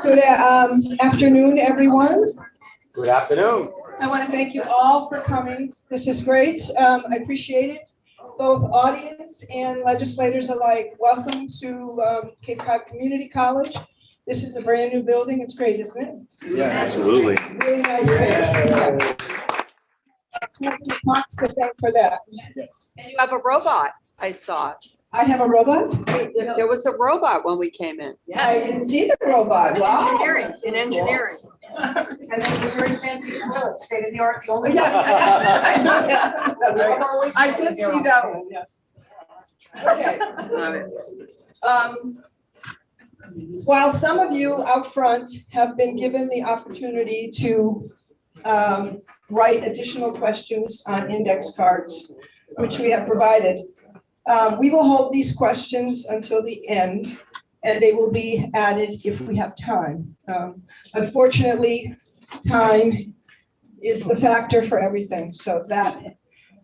Good afternoon, everyone. Good afternoon. I want to thank you all for coming. This is great. I appreciate it. Both audience and legislators alike. Welcome to Cape Cod Community College. This is a brand new building. It's great, isn't it? Yeah, absolutely. Really nice space. Talks to thank for that. Yes. And you have a robot, I saw. I have a robot? There was a robot when we came in. I didn't see the robot. Wow. In engineering. And then it was very fancy, state of the art. Yes, I know that. That's right. I did see that one, yes. Okay. While some of you out front have been given the opportunity to write additional questions on index cards, which we have provided, we will hold these questions until the end, and they will be added if we have time. Unfortunately, time is the factor for everything, so that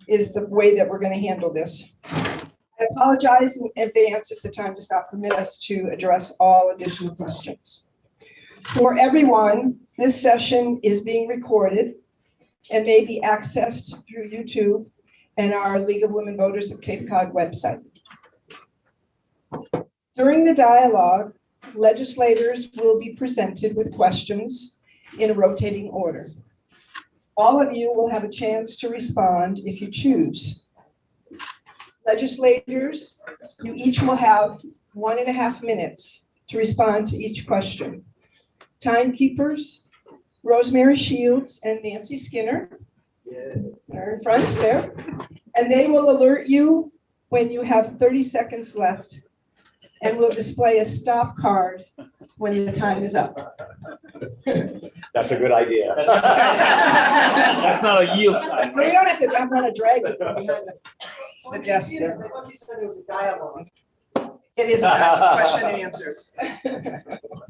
is the way that we're going to handle this. I apologize in advance if the time does not permit us to address all additional questions. For everyone, this session is being recorded and may be accessed through YouTube and our League of Women Voters of Cape Cod website. During the dialogue, legislators will be presented with questions in a rotating order. All of you will have a chance to respond if you choose. Legislators, you each will have 1.5 minutes to respond to each question. Timekeepers, Rosemary Shields and Nancy Skinner, are in front there, and they will alert you when you have 30 seconds left and will display a stop card when the time is up. That's a good idea. That's not a yield time. So we don't have to, I'm gonna drag it from behind the desk there. It is a question and answers.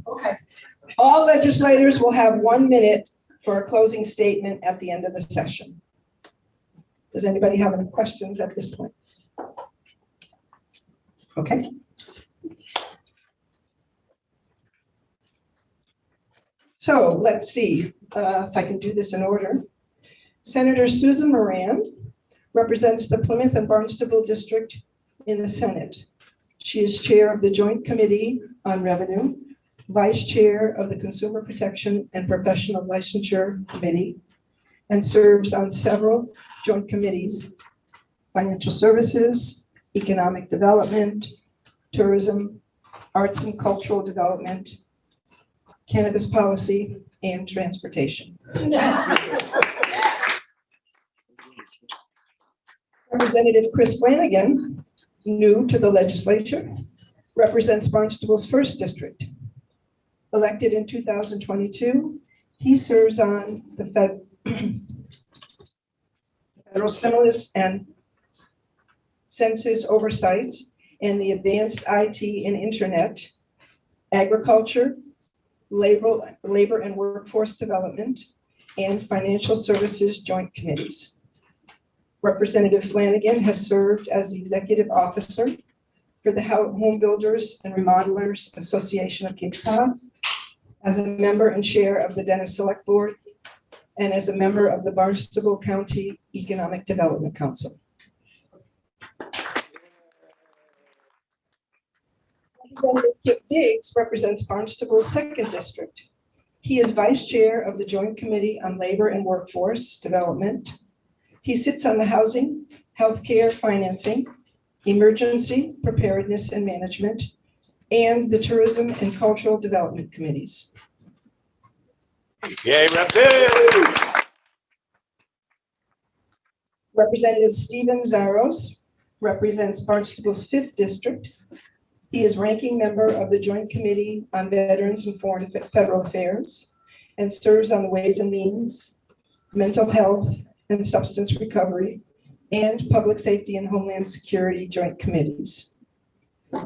Okay. All legislators will have 1 minute for a closing statement at the end of the session. Does anybody have any questions at this point? Okay. So let's see if I can do this in order. Senator Susan Moran represents the Plymouth and Barnstable District in the Senate. She is chair of the Joint Committee on Revenue, vice chair of the Consumer Protection and Professional Licensure Committee, and serves on several joint committees: financial services, economic development, tourism, arts and cultural development, cannabis policy, and transportation. Representative Chris Flanagan, new to the legislature, represents Barnstable's 1st District. Elected in 2022, he serves on the federal stimulus and census oversight and the advanced IT and internet, agriculture, labor and workforce development, and financial services joint committees. Representative Flanagan has served as the executive officer for the Home Builders and Remodelers Association of Cape Cod, as a member and chair of the Dennis Select Board, and as a member of the Barnstable County Economic Development Council. Representative Kip Diggs represents Barnstable's 2nd District. He is vice chair of the Joint Committee on Labor and Workforce Development. He sits on the Housing, Healthcare Financing, Emergency Preparedness and Management, and the Tourism and Cultural Development Committees. Yay, Rep. Diggs! Representative Stephen Zaros represents Barnstable's 5th District. He is ranking member of the Joint Committee on Veterans and Foreign Federal Affairs and serves on the Ways and Means, Mental Health and Substance Recovery, and Public Safety and Homeland Security Joint Committees.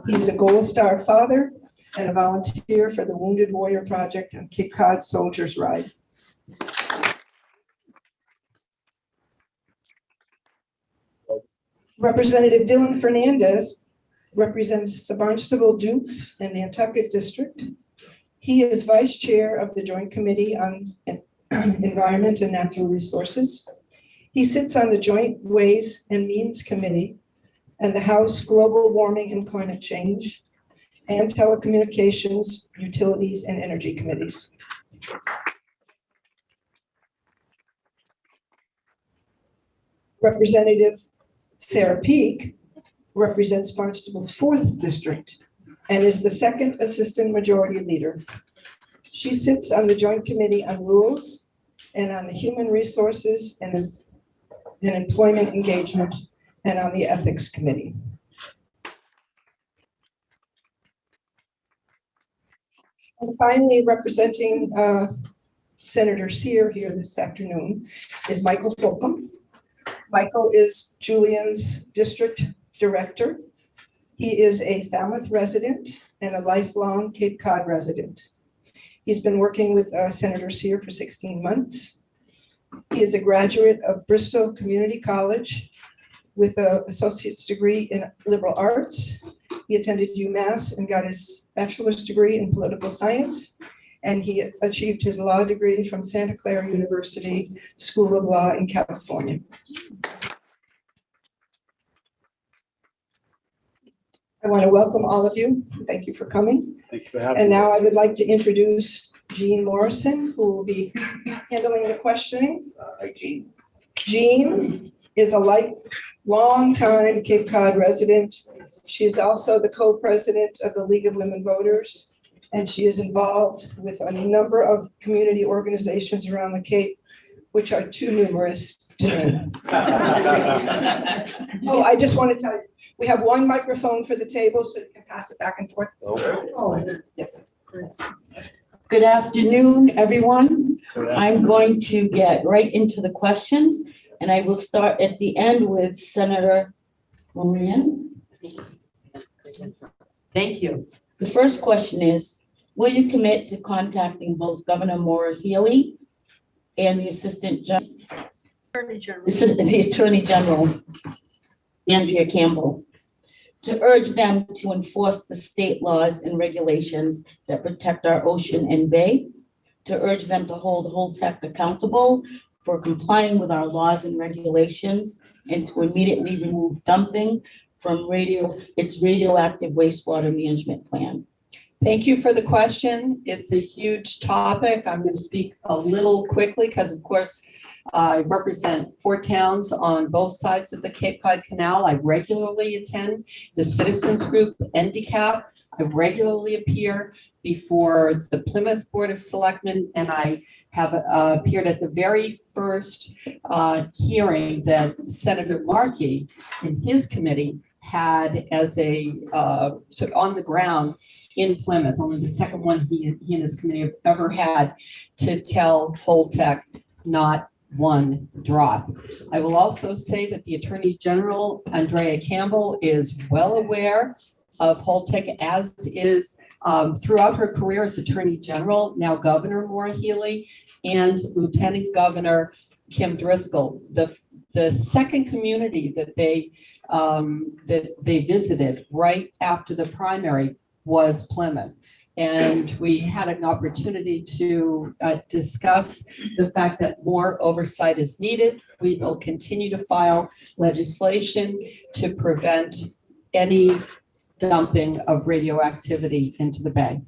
He's a Gold Star father and a volunteer for the Wounded Warrior Project on Cape Cod Soldiers Ride. Representative Dylan Fernandez represents the Barnstable Dukes in Nantucket District. He is Vice Chair of the Joint Committee on Environment and Natural Resources. He sits on the Joint Ways and Means Committee and the House Global Warming and Climate Change and Telecommunications, Utilities, and Energy Committees. Representative Sarah Peak represents Barnstable's 4th District and is the 2nd Assistant Majority Leader. She sits on the Joint Committee on Rules and on the Human Resources and Employment Engagement and on the Ethics Committee. And finally, representing Senator Sear here this afternoon is Michael Fulcom. Michael is Julian's District Director. He is a Falmouth resident and a lifelong Cape Cod resident. He's been working with Senator Sear for 16 months. He is a graduate of Bristol Community College with an associate's degree in liberal arts. He attended UMass and got his bachelor's degree in political science, and he achieved his law degree from Santa Clara University School of Law in California. I want to welcome all of you. Thank you for coming. Thank you for having And me. now I would like to introduce Jean Morrison, who will be handling the questioning. Jean is a long-time Cape Cod resident. She is also the co-president of the League of Women Voters, and she is involved with a number of community organizations around the Cape, which are too numerous to name. Oh, I just want to tell you, we have one microphone for the table, so you can pass it back and forth. Yes. Good afternoon, everyone. I'm going to get right into the questions, and I will start at the end with Senator Moran. Thank you. The first question is, will you commit to contacting both Governor Maura Healey and the the Attorney General, Andrea Campbell, to urge them to enforce the state laws and regulations that protect our ocean and bay, to urge them to hold Holtec accountable for complying with our laws and regulations, and to immediately remove dumping from its radioactive wastewater management plan. Thank you for the question. It's a huge topic. I'm going to speak a little quickly because, of course, I represent 4 towns on both sides of the Cape Cod Canal. I regularly attend the citizens group NDCAP. I regularly appear before the Plymouth Board of Selectmen, and I have appeared at the very first hearing that Senator Markey and his committee had as a sort of on the ground in Plymouth, only the second one he and his committee have ever had, to tell Holtec not one drop. I will also say that the Attorney General, Andrea Campbell, is well aware of Holtec, as is throughout her career as Attorney General, now Governor Maura Healey and Lieutenant Governor Kim Driscoll. The second community that they visited right after the primary was Plymouth. And we had an opportunity to discuss the fact that more oversight is needed. We will continue to file legislation to prevent any dumping of radioactivity into the bay.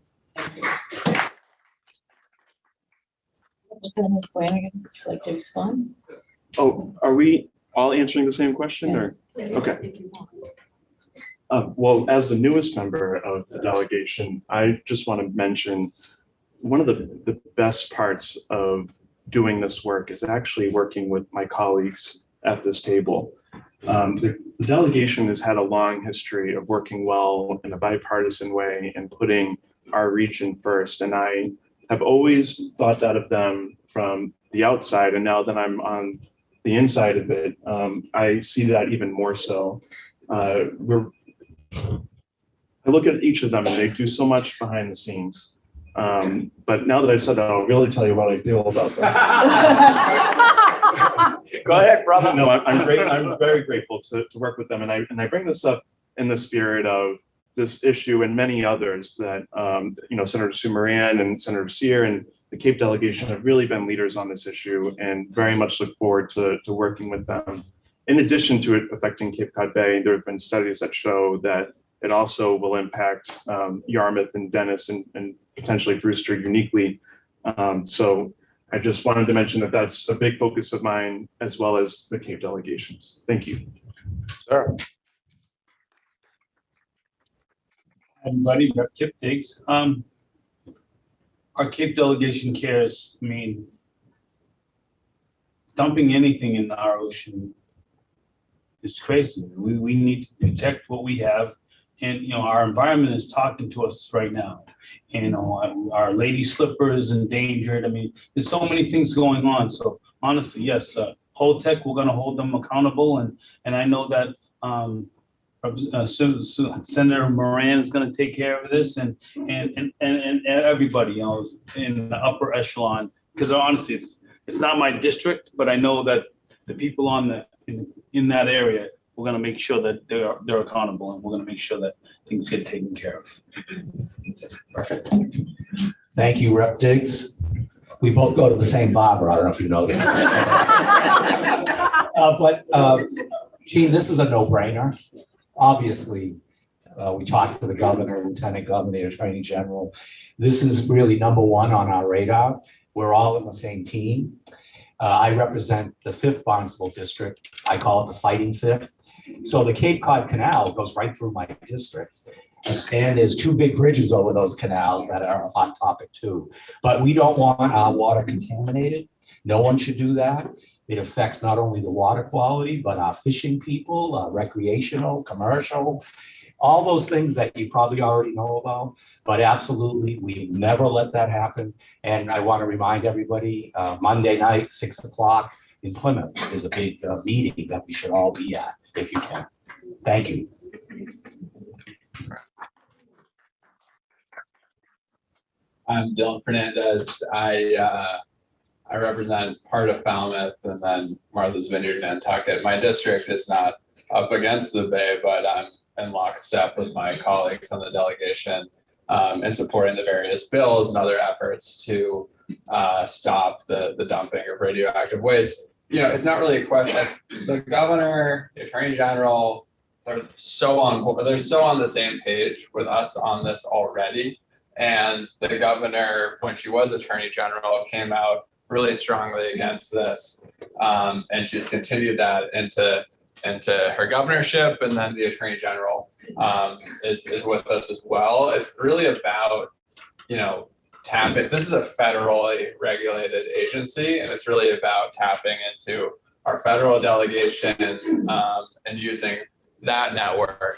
Representative Flanagan, would you like to respond? Oh, are we all answering the same question or? Okay. Well, as the newest member of the delegation, I just want to mention one of the best parts of doing this work is actually working with my colleagues at this table. The delegation has had a long history of working well in a bipartisan way and putting our region first. And I have always thought that of them from the outside. And now that I'm on the inside of it, I see that even more so. I look at each of them and they do so much behind the scenes. But now that I've said that, I'll really tell you what I feel about them. Go ahead, brother. No, I'm very grateful to work with them. And I bring this up in the spirit of this issue and many others that, Senator Sue Moran and Senator Sear and the Cape delegation have really been leaders on this issue, and very much look forward to working with them. In addition to it affecting Cape Cod Bay, there have been studies that show that it also will impact Yarmouth and Dennis and potentially Brewster uniquely. So I just wanted to mention that that's a big focus of mine, as well as the Cape delegations. Thank you. Sir. Everybody, Rep. Kip takes. Our Cape delegation cares. I mean, dumping anything in our ocean is crazy. We need to protect what we have. And, our environment is talking to us right now. And, our lady slipper is endangered. I mean, there's so many things going on. So honestly, yes, Holtec, we're going to hold them accountable. And I know that Senator Moran is going to take care of this, and everybody, in the upper echelon. Because honestly, it's not my district, but I know that the people in that area, we're going to make sure that they're accountable, and we're going to make sure that things get taken care of. Perfect. Thank you, Rep. Diggs. We both go to the same barber. I don't know if you noticed. Gene, this is a no-brainer. Obviously, we talked to the governor, lieutenant governor, the attorney general. This is really number one on our radar. We're all in the same team. I represent the 5th Barnstable district. I call it the Fighting 5th. So the Cape Cod Canal goes right through my district. And there's 2 big bridges over those canals that are a hot topic too. But we don't want our water contaminated. No one should do that. It affects not only the water quality, but our fishing people, recreational, commercial, all those things that you probably already know about. But absolutely, we never let that happen. And I want to remind everybody, Monday night, 6 o'clock in Plymouth is a big meeting that we should all be at, if you can. Thank you. I'm Dylan Fernandez. I represent part of Falmouth and then Martha's Vineyard, Nantucket. My district is not up against the bay, but I'm in lockstep with my colleagues on the delegation and supporting the various bills and other efforts to stop the dumping of radioactive waste. It's not really a question. The governor, the attorney general, they're so on the same page with us on this already. And the governor, when she was attorney general, came out really strongly against this, and she's continued that into her governorship, and then the attorney general is with us as well. It's really about tapping. This is a federally regulated agency, and it's really about tapping into our federal delegation and using that network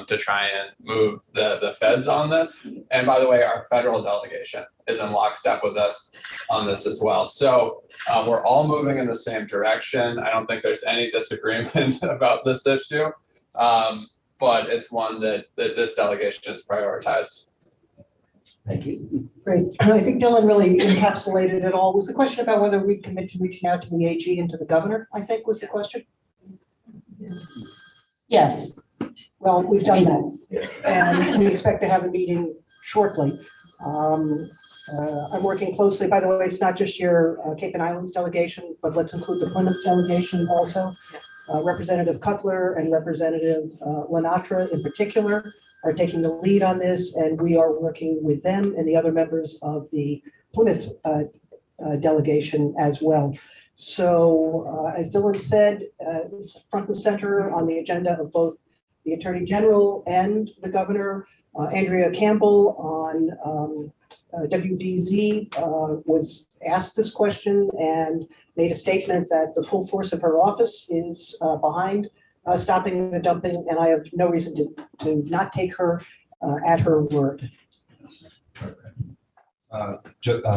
to try and move the feds on this. And by the way, our federal delegation is in lockstep with us on this as well. So we're all moving in the same direction. I don't think there's any disagreement about this issue, but it's one that this delegation has prioritized. Thank you. Great. I think Dylan really encapsulated it all. Was the question about whether we'd commit to reaching out to the AG and to the governor, I think was the question. Yes. Well, we've done that, and we expect to have a meeting shortly. I'm working closely, by the way, it's not just your Cape and Islands delegation, but let's include the Plymouth delegation also. Representative Cutler and Representative Lenatra in particular are taking the lead on this, and we are working with them and the other members of the Plymouth delegation as well. So as Dylan said, it's front and center on the agenda of both the Attorney General and the Governor. Andrea Campbell on WDZ was asked this question and made a statement that the full force of her office is behind stopping the dumping, and I have no reason to not take her at her word.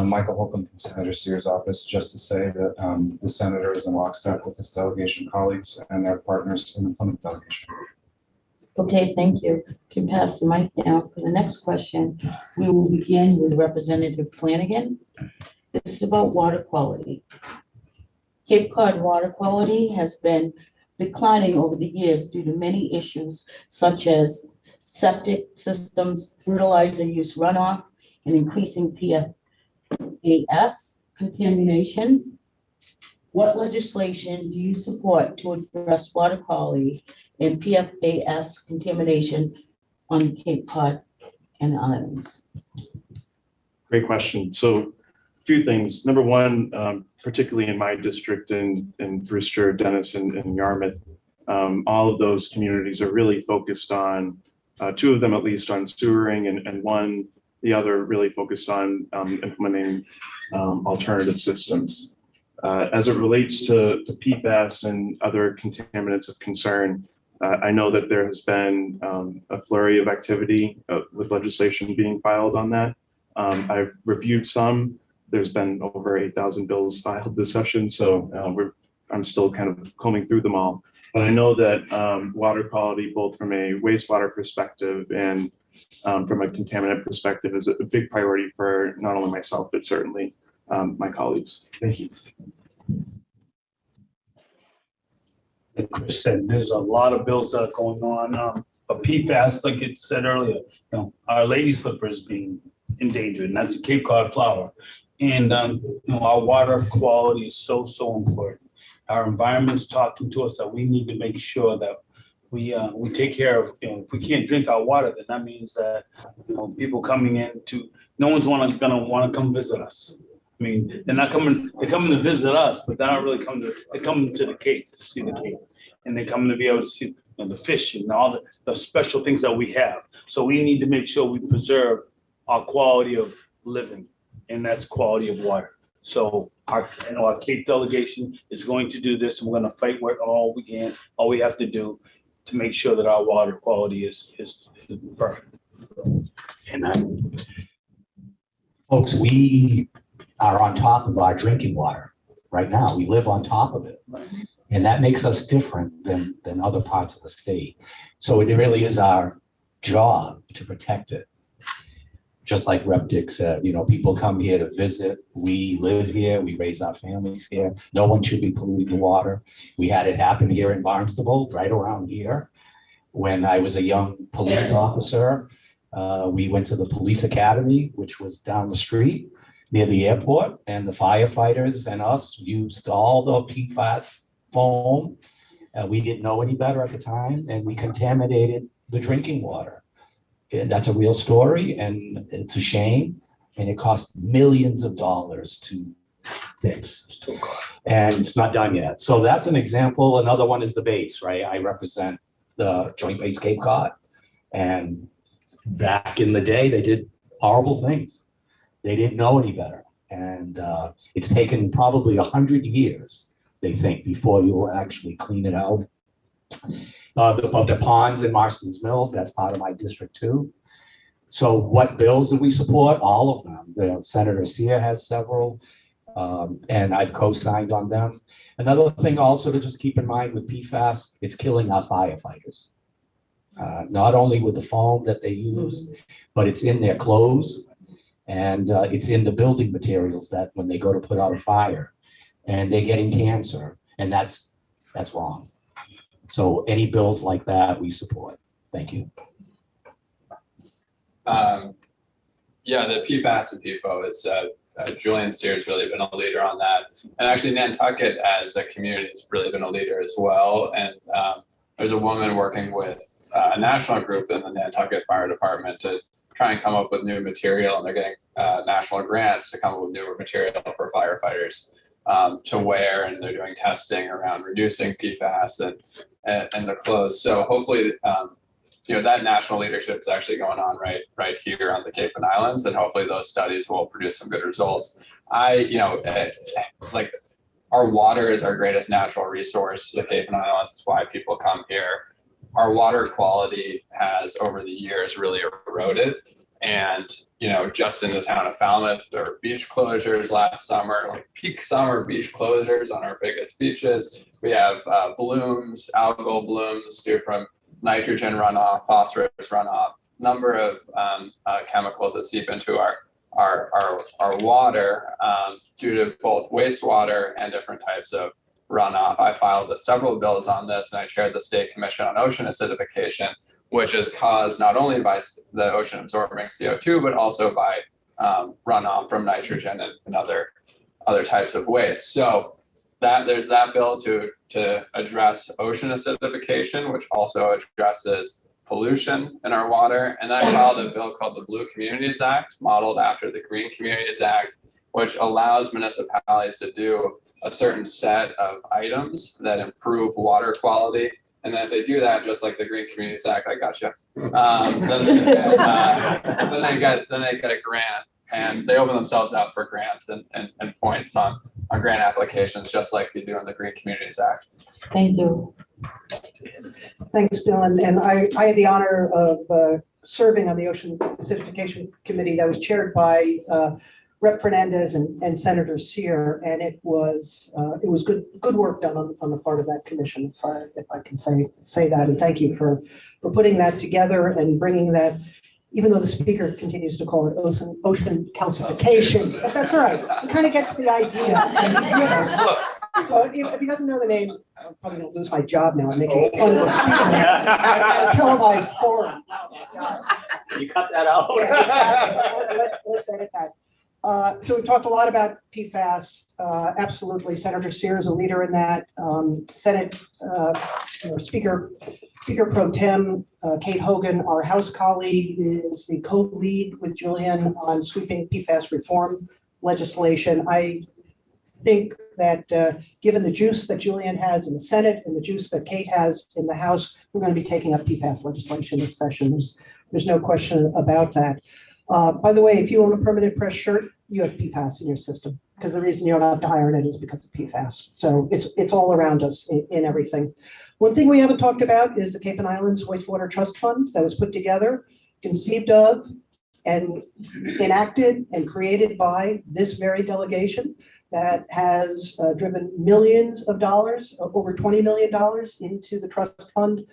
Michael Holcomb from Senator Sear's office, just to say that the senator is in lockstep with his delegation colleagues and their partners in the Plymouth delegation. Okay, thank you. Can pass the mic now for the next question. We will begin with Representative Flanagan. This is about water quality. Cape Cod water quality has been declining over the years due to many issues such as septic systems, fertilizer use runoff, and increasing PFAS contamination. What legislation do you support to address water quality and PFAS contamination on Cape Cod and the islands? Great question. So a few things. Number one, particularly in my district in Brewster, Dennis, and Yarmouth, all of those communities are really focused on, two of them at least, on sewering, and the other really focused on implementing alternative systems. As it relates to PFAS and other contaminants of concern, I know that there has been a flurry of activity with legislation being filed on that. I've reviewed some. There's been over 8,000 bills filed this session, so I'm still kind of combing through them all. But I know that water quality, both from a wastewater perspective and from a contaminant perspective, is a big priority for not only myself, but certainly my colleagues. Thank you. Like Chris said, there's a lot of bills that are going on. But PFAS, like it said earlier, our lady slipper is being endangered, and that's a Cape Cod flower. And our water quality is so important. Our environment's talking to us that we need to make sure that we take care of. If we can't drink our water, then that means that people coming in no one's gonna want to come visit us. I mean, they're coming to visit us, but they're not really they're coming to the Cape to see the Cape, and they're coming to be able to see the fish and all the special things that we have. So we need to make sure we preserve our quality of living, and that's quality of water. So our Cape delegation is going to do this, and we're going to fight all we can, all we have to do to make sure that our water quality is perfect. And folks, we are on top of our drinking water right now. We live on top of it. And that makes us different than other parts of the state. So it really is our job to protect it. Just like Rep. Dick said, people come here to visit. We live here. We raise our families here. No one should be polluting the water. We had it happen here in Barnstable, right around here. When I was a young police officer, we went to the police academy, which was down the street near the airport, and the firefighters and us used all the PFAS foam. We didn't know any better at the time, and we contaminated the drinking water. And that's a real story, and it's a shame, and it costs millions of dollars to fix, and it's not done yet. So that's an example. Another one is the base, right? I represent the Joint Base Cape Cod, and back in the day, they did horrible things. They didn't know any better, and it's taken probably 100 years, they think, before you will actually clean it out. The ponds in Marston's Mills, that's part of my district too. So what bills do we support? All of them. Senator Sear has several, and I've co-signed on them. Another thing also to just keep in mind with PFAS, it's killing our firefighters. Not only with the foam that they use, but it's in their clothes, and it's in the building materials that when they go to put out a fire, and they're getting cancer, and that's wrong. So any bills like that, we support. Thank you. Yeah, the PFAS and PFO, it's Julian Steer's really been a leader on that. And actually Nantucket as a community has really been a leader as well. And there's a woman working with a national group in the Nantucket Fire Department to try and come up with new material, and they're getting national grants to come up with newer material for firefighters to wear, and they're doing testing around reducing PFAS and the clothes. So hopefully, that national leadership is actually going on right here on the Cape and Islands, and hopefully those studies will produce some good results. Like our water is our greatest natural resource, the Cape and Islands. That's why people come here. Our water quality has over the years really eroded. And, just in the town of Falmouth, there were beach closures last summer, like peak summer beach closures on our biggest beaches. We have blooms, algal blooms due from nitrogen runoff, phosphorus runoff, number of chemicals that seep into our water due to both wastewater and different types of runoff. I filed several bills on this, and I chaired the State Commission on Ocean Acidification, which is caused not only by the ocean absorbing CO2, but also by runoff from nitrogen and other types of waste. So there's that bill to address ocean acidification, which also addresses pollution in our water. And then I filed a bill called the Blue Communities Act, modeled after the Green Communities Act, which allows municipalities to do a certain set of items that improve water quality. And then if they do that, just like the Green Communities Act, I gotcha. Then they get a grant, and they open themselves up for grants and points on grant applications, just like you do in the Green Communities Act. Thank you. Thanks, Dylan. And I had the honor of serving on the Ocean Acidification Committee that was chaired by Rep. Fernandez and Senator Sear, and it was good work done on the part of that commission, as far if I can say that. And thank you for putting that together and bringing that. Even though the speaker continues to call it ocean calcification, but that's all right. He kind of gets the idea. So if he doesn't know the name, I'm probably going to lose my job now. I'm making fun of the speaker. A televised forum. You cut that out. Yeah, exactly. Let's edit that. So we talked a lot about PFAS. Absolutely, Senator Sear is a leader in that. Senate Speaker Pro Tem Kate Hogan, our House colleague, is the co-lead with Julian on sweeping PFAS reform legislation. I think that given the juice that Julian has in the Senate and the juice that Kate has in the House, we're going to be taking up PFAS legislation this session. There's no question about that. By the way, if you own a permanent press shirt, you have PFAS in your system, because the reason you don't have to iron it is because of PFAS. So it's all around us in everything. One thing we haven't talked about is the Cape and Islands Wastewater Trust Fund that was put together, conceived of, and enacted and created by this very delegation that has driven millions of dollars, over $20 million into the trust fund.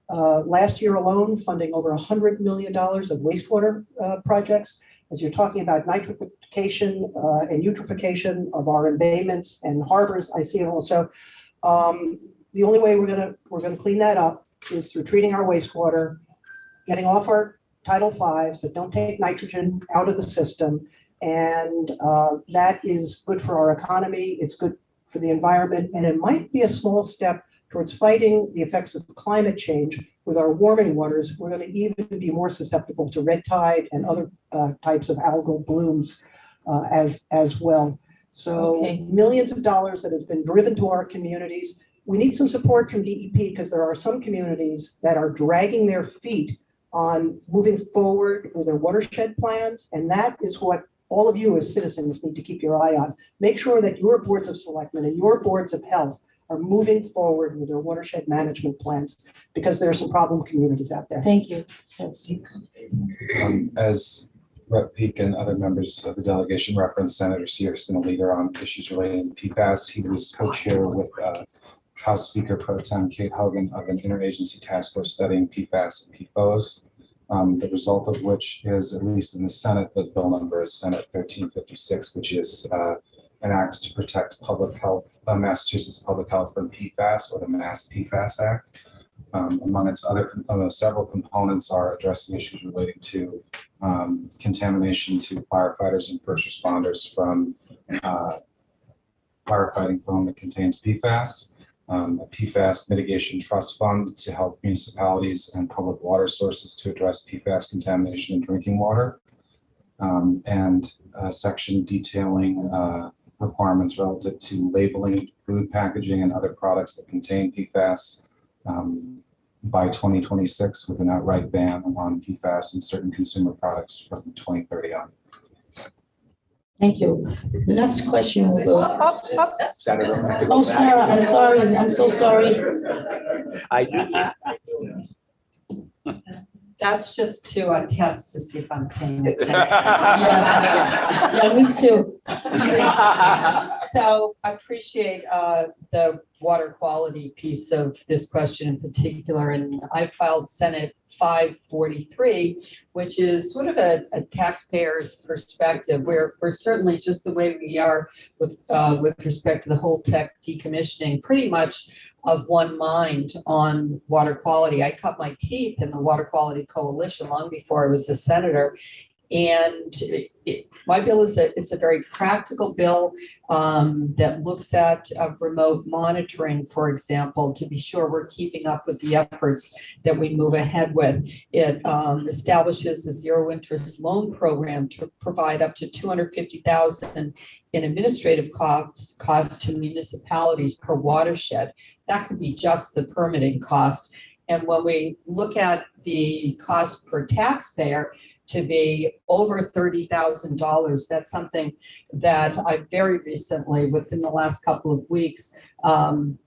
Last year alone, funding over $100 million of wastewater projects. As you're talking about nitrification and eutrophication of our embayments and harbors, I see it also. The only way we're gonna clean that up is through treating our wastewater, getting off our Title V's that don't take nitrogen out of the system, and that is good for our economy. It's good for the environment, and it might be a small step towards fighting the effects of climate change. With our warming waters, we're going to even be more susceptible to red tide and other types of algal blooms as well. So millions of dollars that has been driven to our communities. We need some support from DEP, because there are some communities that are dragging their feet on moving forward with their watershed plans. And that is what all of you as citizens need to keep your eye on. Make sure that your boards of selectmen and your boards of health are moving forward with their watershed management plans, because there are some problem communities out there. Thank you. As Rep. Peak and other members of the delegation referenced, Senator Sear has been a leader on issues relating to PFAS. He was co-chair with House Speaker Pro Tem Kate Hogan of an interagency task force studying PFAS and PFOS. The result of which is, at least in the Senate, the bill number is Senate 1356, which is an act to protect public health, Massachusetts public health from PFAS, or the Mass PFAS Act. Among its other several components are addressing issues relating to contamination to firefighters and first responders from firefighting foam that contains PFAS, a PFAS mitigation trust fund to help municipalities and public water sources to address PFAS contamination in drinking water, and a section detailing requirements relative to labeling food packaging and other products that contain PFAS by 2026, with an outright ban on PFAS in certain consumer products from 2030 on. Thank you. The next question will go. Senator. Oh, Sarah, I'm sorry. I'm so sorry. That's just to test to see if I'm paying attention. Yeah, me too. So I appreciate the water quality piece of this question in particular, and I filed Senate 543, which is sort of a taxpayer's perspective. We're certainly just the way we are with respect to the Holtec decommissioning, pretty much of one mind on water quality. I cut my teeth in the Water Quality Coalition long before I was a senator. And my bill is it's a very practical bill that looks at remote monitoring, for example, to be sure we're keeping up with the efforts that we move ahead with. It establishes a zero interest loan program to provide up to $250,000 in administrative costs to municipalities per watershed. That could be just the permitting cost. And when we look at the cost per taxpayer to be over $30,000, that's something that I very recently, within the last couple of weeks,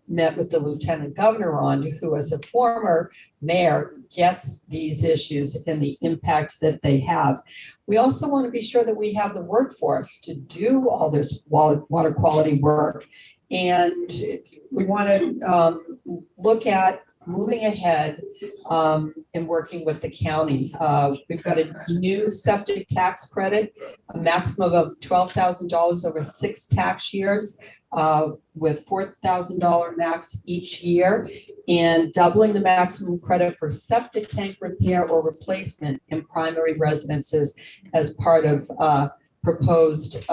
met with the Lieutenant Governor on, who as a former mayor gets these issues and the impact that they have. We also want to be sure that we have the workforce to do all this water quality work. And we want to look at moving ahead and working with the county. We've got a new septic tax credit, a maximum of $12,000 over 6 tax years, with $4,000 max each year, and doubling the maximum credit for septic tank repair or replacement in primary residences as part of proposed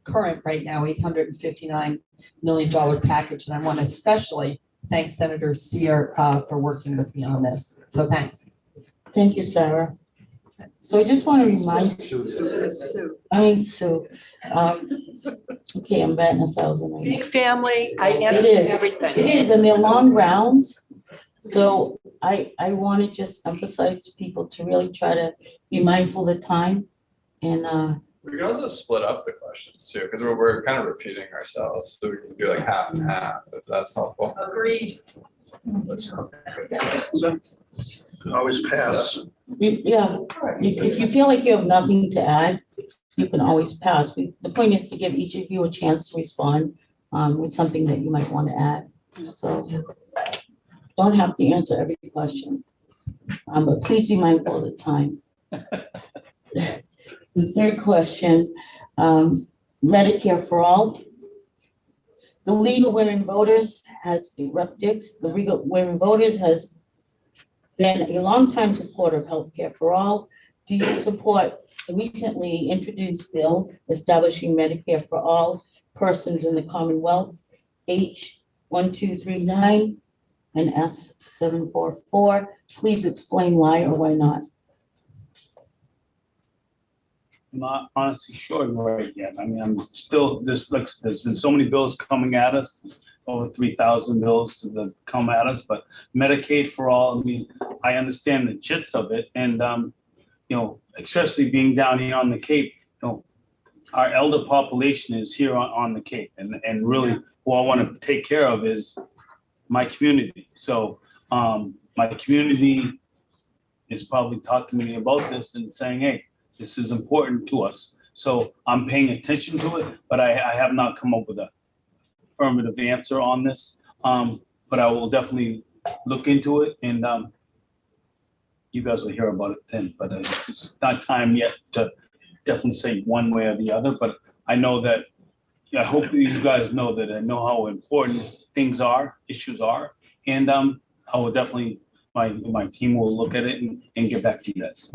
current right now $859 million package. And I want to especially thank Senator Sear for working with me on this. So thanks. Thank you, Sarah. So I just want to remind, Sue, okay, I'm batting 1,000. Big family, I It answer is. everything. It is, and they're long rounds. So I want to just emphasize to people to really try to be mindful of the time. And We can also split up the questions too, because we're kind of repeating ourselves. So we can do like half and half, if that's helpful. Agreed. Always pass. yeah, if you feel like you have nothing to add, you can always pass. The point is to give each of you a chance to respond with something that you might want to add. So don't have to answer every question, but please be mindful of the time. The third question, Medicare for all. The League of Women Voters has, Rep. Dix, the League of Women Voters has been a longtime supporter of healthcare for all. Do you support the recently introduced bill establishing Medicare for all persons in the Commonwealth, H1239 and S744? Please explain why or why not. I'm not honestly sure right yet. I mean, I'm still, there's been so many bills coming at us, there's over 3,000 bills that come at us, but Medicaid for all, I mean, I understand the gist of it. And, you know, especially being down here on the Cape, you know, our elder population is here on the Cape, and really what I want to take care of is my community. So my community is probably talking to me about this and saying, hey, this is important to us. So I'm paying attention to it, but I have not come up with a affirmative answer on this. But I will definitely look into it, and you guys will hear about it then. But it's just not time yet to definitely say one way or the other. But I know that, yeah, I hope you guys know that I know how important things are, issues are. And I will definitely, my team will look at it and get back to you guys.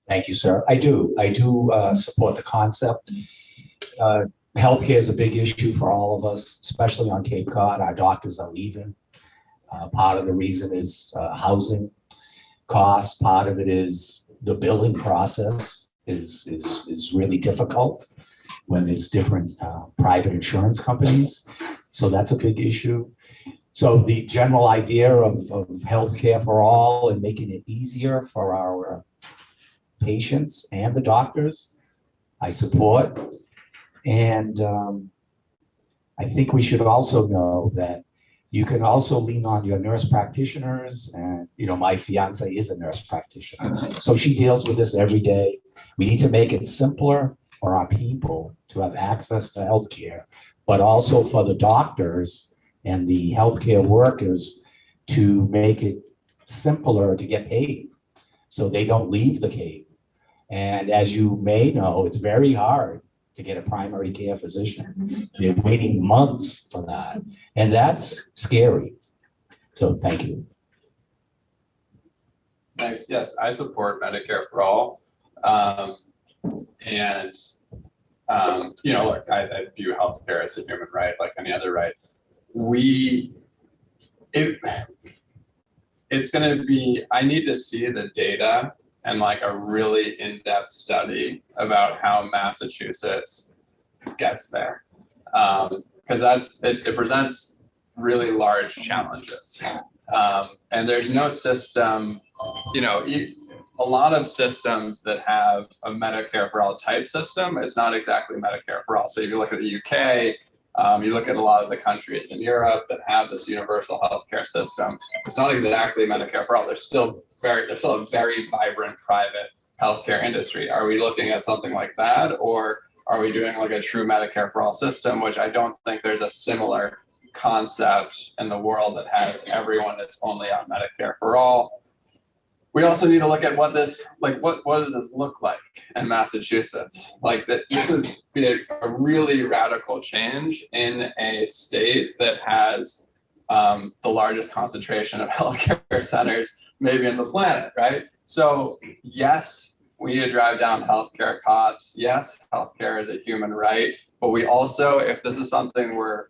Thank you, sir. I do support the concept. Healthcare is a big issue for all of us, especially on Cape Cod. Our doctors are leaving. Part of the reason is housing costs. Part of it is the billing process is really difficult when there's different private insurance companies. So that's a big issue. So the general idea of healthcare for all and making it easier for our patients and the doctors, I support. And I think we should also know that you can also lean on your nurse practitioners. And, you know, my fiance is a nurse practitioner, so she deals with this every day. We need to make it simpler for our people to have access to healthcare, but also for the doctors and the healthcare workers to make it simpler to get paid so they don't leave the Cape. And as you may know, it's very hard to get a primary care physician. They're waiting months for that, and that's scary. So thank you. Thanks. Yes, I support Medicare for all. You know, look, I view healthcare as a human right, like any other right. It's going to be, I need to see the data and like a really in-depth study about how Massachusetts gets there. Because it presents really large challenges. And there's no system, you know, a lot of systems that have a Medicare for all type system, it's not exactly Medicare for all. So if you look at the UK, you look at a lot of the countries in Europe that have this universal healthcare system, it's not exactly Medicare for all. There's still a very vibrant private healthcare industry. Are we looking at something like that? Or are we doing like a true Medicare for all system, which I don't think there's a similar concept in the world that has everyone that's only on Medicare for all. We also need to look at what does this look like in Massachusetts? Like that, this would be a really radical change in a state that has the largest concentration of healthcare centers maybe in the planet, right? So yes, we need to drive down healthcare costs. Yes, healthcare is a human right, but we also, if this is something we're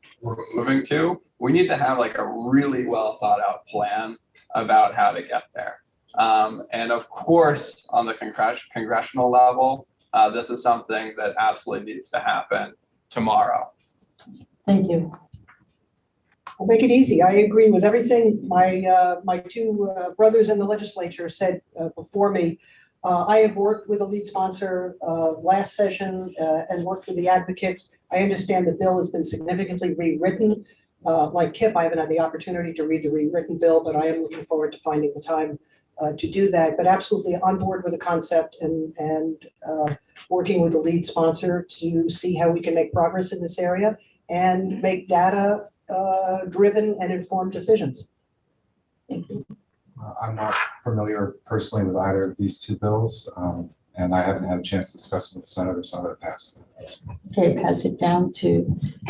moving to, we need to have like a really well thought out plan about how to get there. And of course, on the congressional level, this is something that absolutely needs to happen tomorrow. Thank you. I'll make it easy. I agree with everything my two brothers in the legislature said before me. I have worked with a lead sponsor last session and worked with the advocates. I understand the bill has been significantly rewritten. Like Kip, I haven't had the opportunity to read the rewritten bill, but I am looking forward to finding the time to do that. But absolutely on board with the concept and working with the lead sponsor to see how we can make progress in this area and make data driven and informed decisions. Thank you. I'm not familiar personally with either of these two bills, and I haven't had a chance to discuss them with the senator, so I'm going to pass. Okay, pass it down to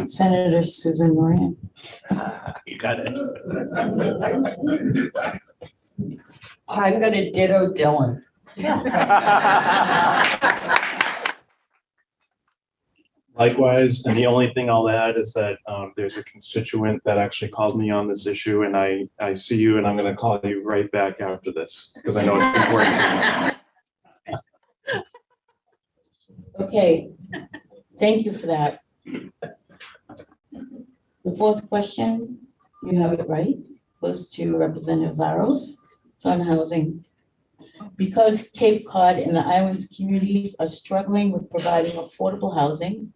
Senator Susan Moran. You got it. I'm going to ditto Dylan. Likewise, and the only thing I'll add is that there's a constituent that actually called me on this issue, and I see you, and I'm going to call you right back after this because I know it's important to me. Okay, thank you for that. The fourth question, you have it right, was to Representative Zaros. It's on housing. Because Cape Cod and the islands communities are struggling with providing affordable housing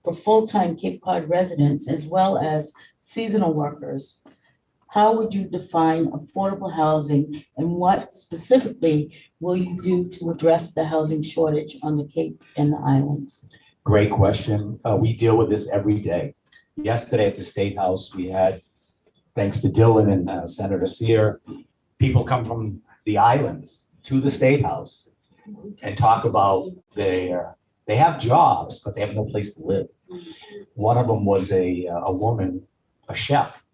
for full-time Cape Cod residents as well as seasonal workers, how would you define affordable housing and what specifically will you do to address the housing shortage on the Cape and the islands? Great question. We deal with this every day. Yesterday at the State House, we had, thanks to Dylan and Senator Sear, people come from the islands to the State House and talk about they have jobs, but they have no place to live. One of them was a woman, a chef,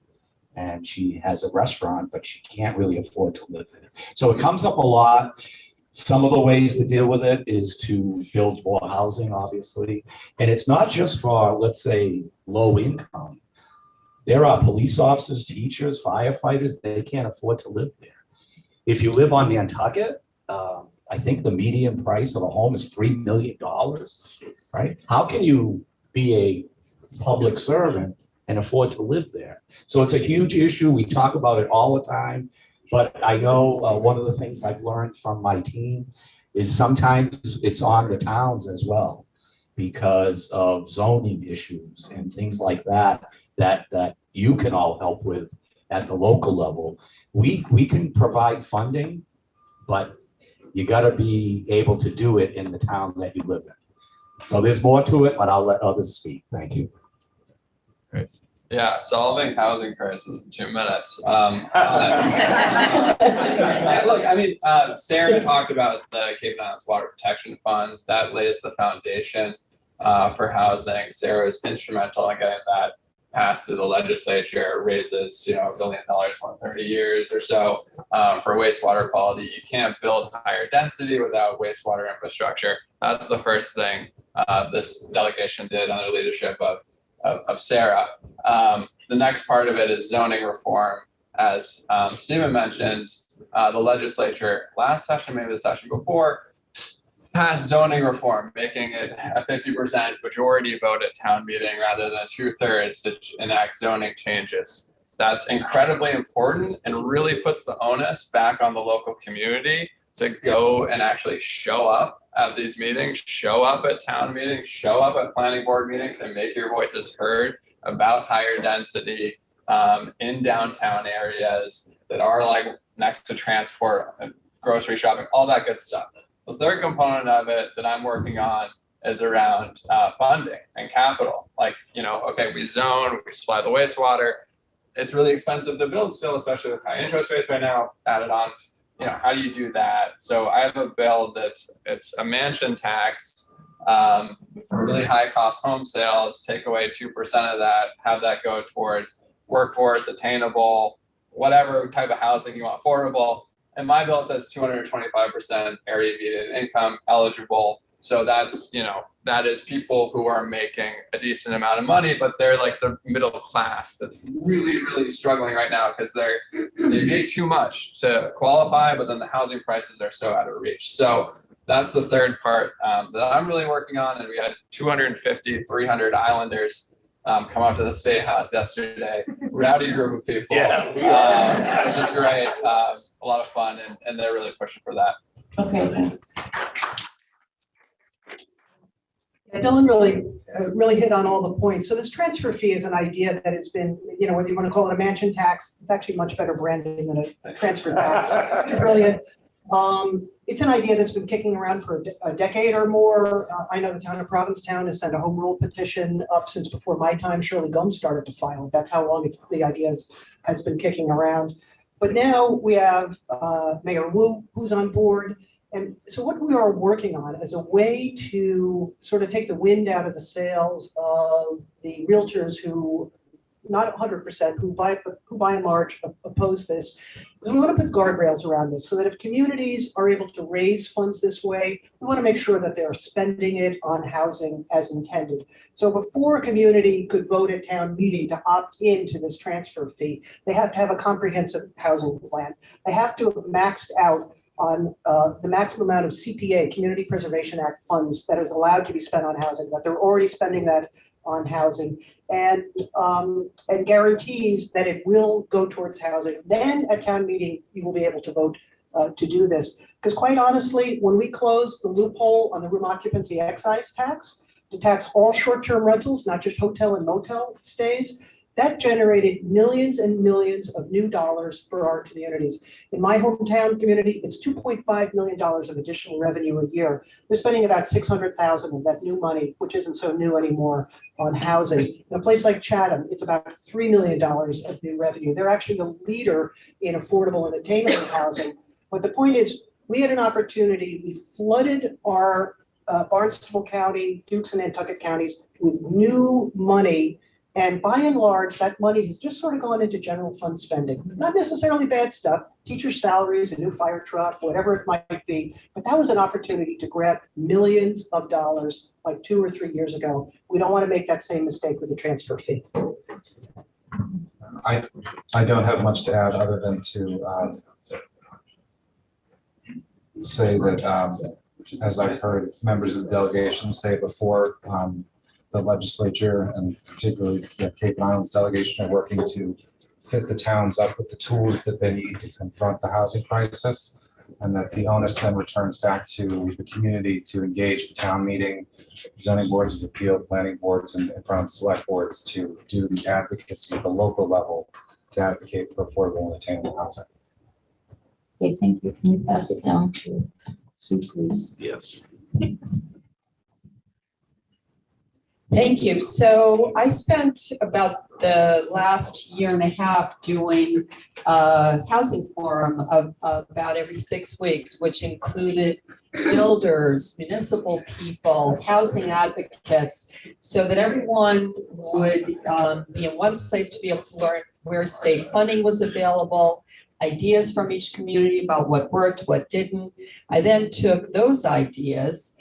and she has a restaurant, but she can't really afford to live there. So it comes up a lot. Some of the ways to deal with it is to build more housing, obviously. And it's not just for, let's say, low income. There are police officers, teachers, firefighters, they can't afford to live there. If you live on Nantucket, I think the median price of a home is $3 million, right? How can you be a public servant and afford to live there? So it's a huge issue. We talk about it all the time, but I know one of the things I've learned from my team is sometimes it's on the towns as well because of zoning issues and things like that you can all help with at the local level. We can provide funding, but you got to be able to do it in the town that you live in. So there's more to it, but I'll let others speak. Thank you. Yeah, solving housing crisis in 2 minutes. Look, I mean, Sarah talked about the Cape Cod Islands Water Protection Fund. That lays the foundation for housing. Sarah is instrumental in getting that passed through the legislature, raises, $1 billion for 30 years or so for wastewater quality. You can't build higher density without wastewater infrastructure. That's the first thing this delegation did under the leadership of Sarah. The next part of it is zoning reform. As Stephen mentioned, the legislature last session, maybe the session before, passed zoning reform, making it a 50% majority vote at town meeting rather than 2/3 to enact zoning changes. That's incredibly important and really puts the onus back on the local community to go and actually show up at these meetings, show up at town meetings, show up at planning board meetings and make your voices heard about higher density in downtown areas that are like next to transport and grocery shopping, all that good stuff. The third component of it that I'm working on is around funding and capital. Like, okay, we zone, we supply the wastewater. It's really expensive to build still, especially with high interest rates right now added on. How do you do that? So I have a bill it's a mansion tax for really high cost home sales, take away 2% of that, have that go towards workforce, attainable, whatever type of housing you want, affordable. And my bill says 225% area median income eligible. So that's, that is people who are making a decent amount of money, but they're like the middle class that's really, really struggling right now because they make too much to qualify, but then the housing prices are so out of reach. So that's the third part that I'm really working on. And we had 250, 300 Islanders come out to the State House yesterday. Rowdy group of people, which is great. A lot of fun, and they're really pushing for that. Okay. Yeah, Dylan really hit on all the points. So this transfer fee is an idea that has been, whether you want to call it a mansion tax, it's actually much better branding than a transfer tax. Brilliant. It's an idea that's been kicking around for a decade or more. I know the town of Provincetown has sent a home rule petition up since before my time. Shirley Gomes started to file it. That's how long the idea has been kicking around. But now we have Mayor Wu, who's on board. And so what we are working on is a way to sort of take the wind out of the sails of the realtors who, not 100%, who by and large oppose this. Because we want to put guardrails around this so that if communities are able to raise funds this way, we want to make sure that they're spending it on housing as intended. So before a community could vote at town meeting to opt into this transfer fee, they have to have a comprehensive housing plan. They have to have maxed out on the maximum amount of CPA, Community Preservation Act funds that is allowed to be spent on housing, that they're already spending that on housing, and guarantees that it will go towards housing. Then at town meeting, you will be able to vote to do this. Because quite honestly, when we closed the loophole on the room occupancy excise tax to tax all short-term rentals, not just hotel and motel stays, that generated millions and millions of new dollars for our communities. In my hometown community, it's $2.5 million of additional revenue a year. They're spending about $600,000 of that new money, which isn't so new anymore, on housing. In a place like Chatham, it's about $3 million of new revenue. They're actually the leader in affordable and attainable housing. But the point is, we had an opportunity. We flooded our Barnstable County, Dukes and Nantucket counties with new money. And by and large, that money has just sort of gone into general fund spending. Not necessarily bad stuff, teachers' salaries, a new fire truck, whatever it might be. But that was an opportunity to grab millions of dollars like 2 or 3 years ago. We don't want to make that same mistake with the transfer fee. I don't have much to add other than to say that, as I've heard members of the delegation say before, the legislature and particularly the Cape Cod Islands delegation are working to fit the towns up with the tools that they need to confront the housing crisis, and that the onus then returns back to the community to engage the town meeting, zoning boards of appeal, planning boards, and in front of select boards to do the advocacy at the local level to advocate for affordable and attainable housing. Okay, thank you. Can you pass it down to Sue, please? Yes. Thank you. So I spent about the last year and a half doing a housing forum of about every 6 weeks, which included builders, municipal people, housing advocates, so that everyone would be in one place to be able to learn where state funding was available, ideas from each community about what worked, what didn't. I then took those ideas.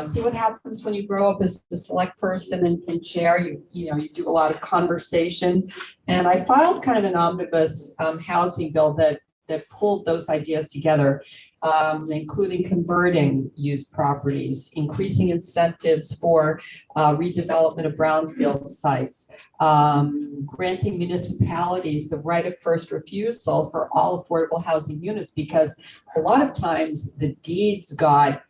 See what happens when you grow up as the select person and chair. You know, you do a lot of conversation. And I filed kind of an omnibus housing bill that pulled those ideas together, including converting used properties, increasing incentives for redevelopment of brownfield sites, granting municipalities the right of first refusal for all affordable housing units, because a lot of times the deeds got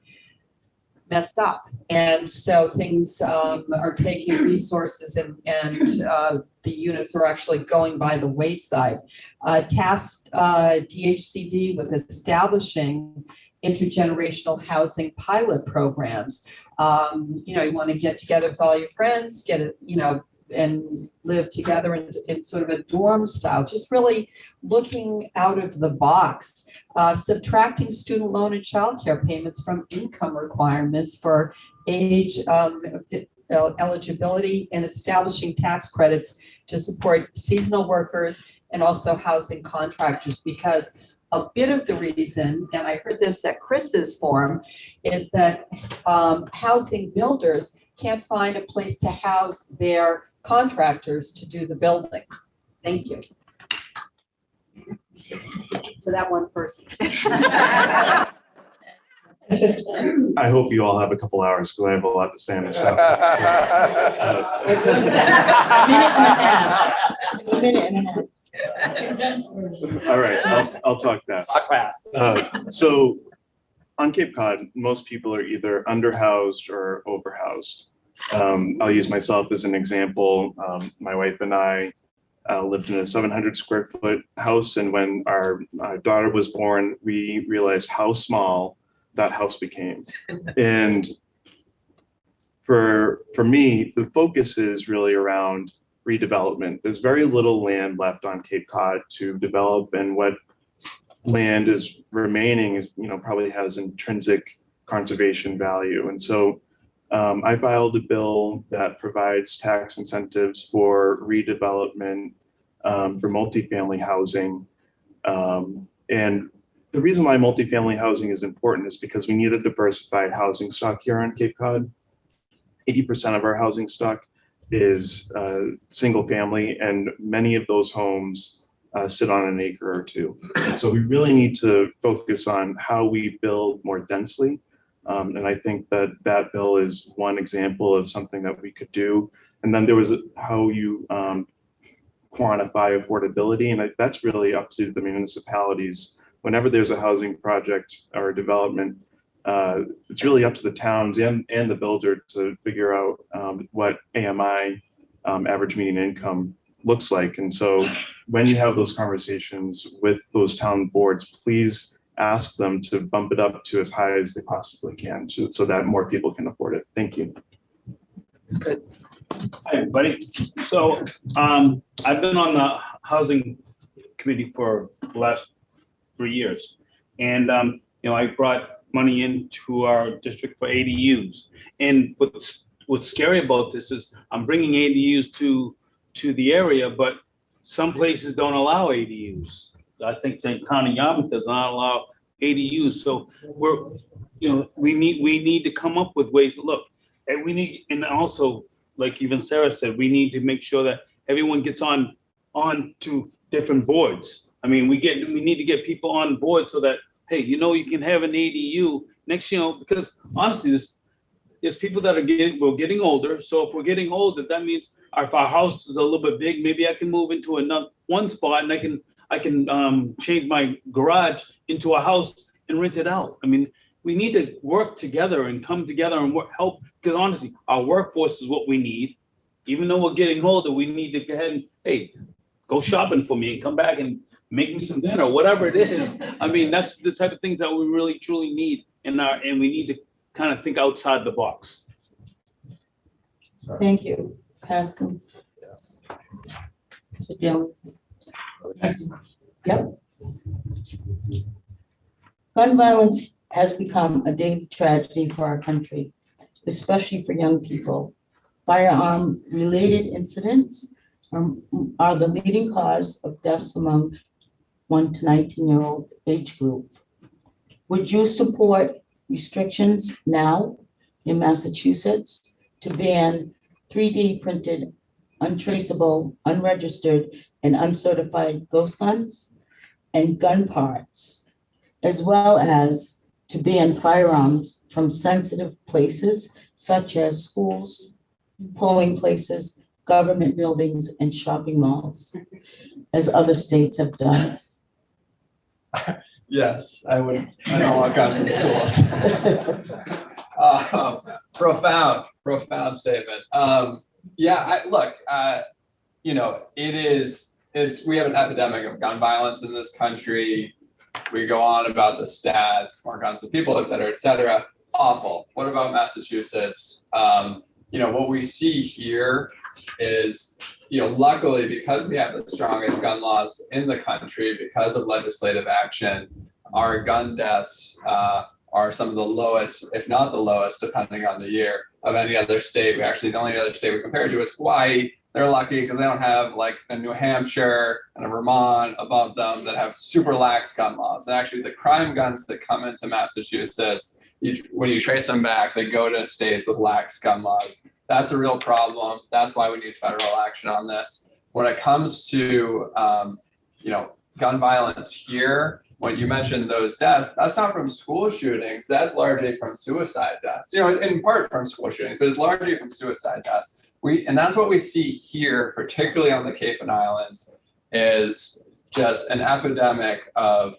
messed up. And so things are taking resources and the units are actually going by the wayside. Tasked DHCD with establishing intergenerational housing pilot programs. You know, you want to get together with all your friends, get it, you know, and live together in sort of a dorm style, just really looking out of the box, subtracting student loan and childcare payments from income requirements for age eligibility, and establishing tax credits to support seasonal workers and also housing contractors, because a bit of the reason, and I heard this at Chris's forum, is that housing builders can't find a place to house their contractors to do the building. Thank you. So that one person. I hope you all have a couple hours because I have a lot to say on this stuff. A minute and a half. All right, I'll talk fast. So on Cape Cod, most people are either underhoused or overhoused. I'll use myself as an example. My wife and I lived in a 700 square foot house, and when our daughter was born, we realized how small that house became. And for me, the focus is really around redevelopment. There's very little land left on Cape Cod to develop, and what land is remaining is, you know, probably has intrinsic conservation value. And so I filed a bill that provides tax incentives for redevelopment for multifamily housing. And the reason why multifamily housing is important is because we need a diversified housing stock here on Cape Cod. 80% of our housing stock is single family, and many of those homes sit on an acre or two. So we really need to focus on how we build more densely. And I think that bill is one example of something that we could do. And then there was how you quantify affordability, and that's really up to the municipalities. Whenever there's a housing project or development, it's really up to the towns and the builder to figure out what AMI, average median income, looks like. And so when you have those conversations with those town boards, please ask them to bump it up to as high as they possibly can so that more people can afford it. Thank you. Good. Hi, everybody. So I've been on the housing committee for the last 3 years. And, you know, I brought money into our district for ADUs. And what's scary about this is I'm bringing ADUs to the area, but some places don't allow ADUs. I think the town of Yarmouth does not allow ADUs. So we need to come up with ways to look. And we need, and also, like even Sarah said, we need to make sure that everyone gets on to different boards. I mean, we need to get people on board so that, hey, you know, you can have an ADU next, you know, because honestly, there's people that we're getting older. So if we're getting older, that means if our house is a little bit big, maybe I can move into another one spot and I can change my garage into a house and rent it out. I mean, we need to work together and come together and help, because honestly, our workforce is what we need. Even though we're getting older, we need to go ahead and, hey, go shopping for me and come back and make me some dinner, whatever it is. I mean, that's the type of things that we really truly need and we need to kind of think outside the box. Thank you, Pastor. So, Dylan. Yes. Yep. Gun violence has become a daily tragedy for our country, especially for young people. Firearm-related incidents are the leading cause of deaths among 1 to 19-year-old age group. Would you support restrictions now in Massachusetts to ban 3D printed, untraceable, unregistered, and uncertified ghost guns and gun parts, as well as to ban firearms from sensitive places such as schools, polling places, government buildings, and shopping malls, as other states have done? Yes, I would. I don't want guns in schools. Profound statement. Look, we have an epidemic of gun violence in this country. We go on about the stats, more guns than people, et cetera. Awful. What about Massachusetts? What we see here is, luckily, because we have the strongest gun laws in the country, because of legislative action, our gun deaths are some of the lowest, if not the lowest, depending on the year, of any other state. The only other state we compare to is Hawaii. They're lucky because they don't have like a New Hampshire and a Vermont above them that have super lax gun laws. And actually the crime guns that come into Massachusetts, when you trace them back, they go to states with lax gun laws. That's a real problem. That's why we need federal action on this. When it comes to, gun violence here, when you mentioned those deaths, that's not from school shootings. That's largely from suicide deaths. In part from school shootings, but it's largely from suicide deaths. And that's what we see here, particularly on the Cape and Islands, is just an epidemic of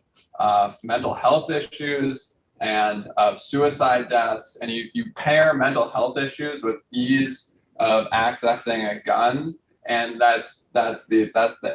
mental health issues and of suicide deaths. And you pair mental health issues with ease of accessing a gun, and that's the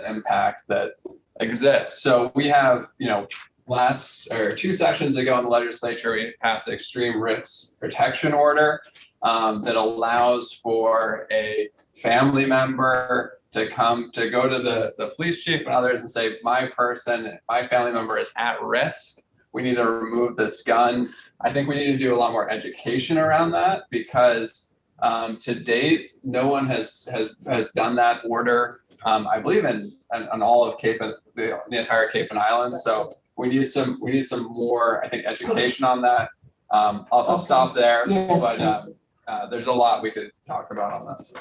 impact that exists. So we have, 2 sessions ago in the legislature, we passed the extreme risk protection order that allows for a family member to go to the police chief and others and say, my family member is at risk. We need to remove this gun. I think we need to do a lot more education around that, because to date, no one has done that order. I believe in all of the entire Cape and Islands. So we need some more, I think, education on that. I'll stop there, Yes. but there's a lot we could talk about on this.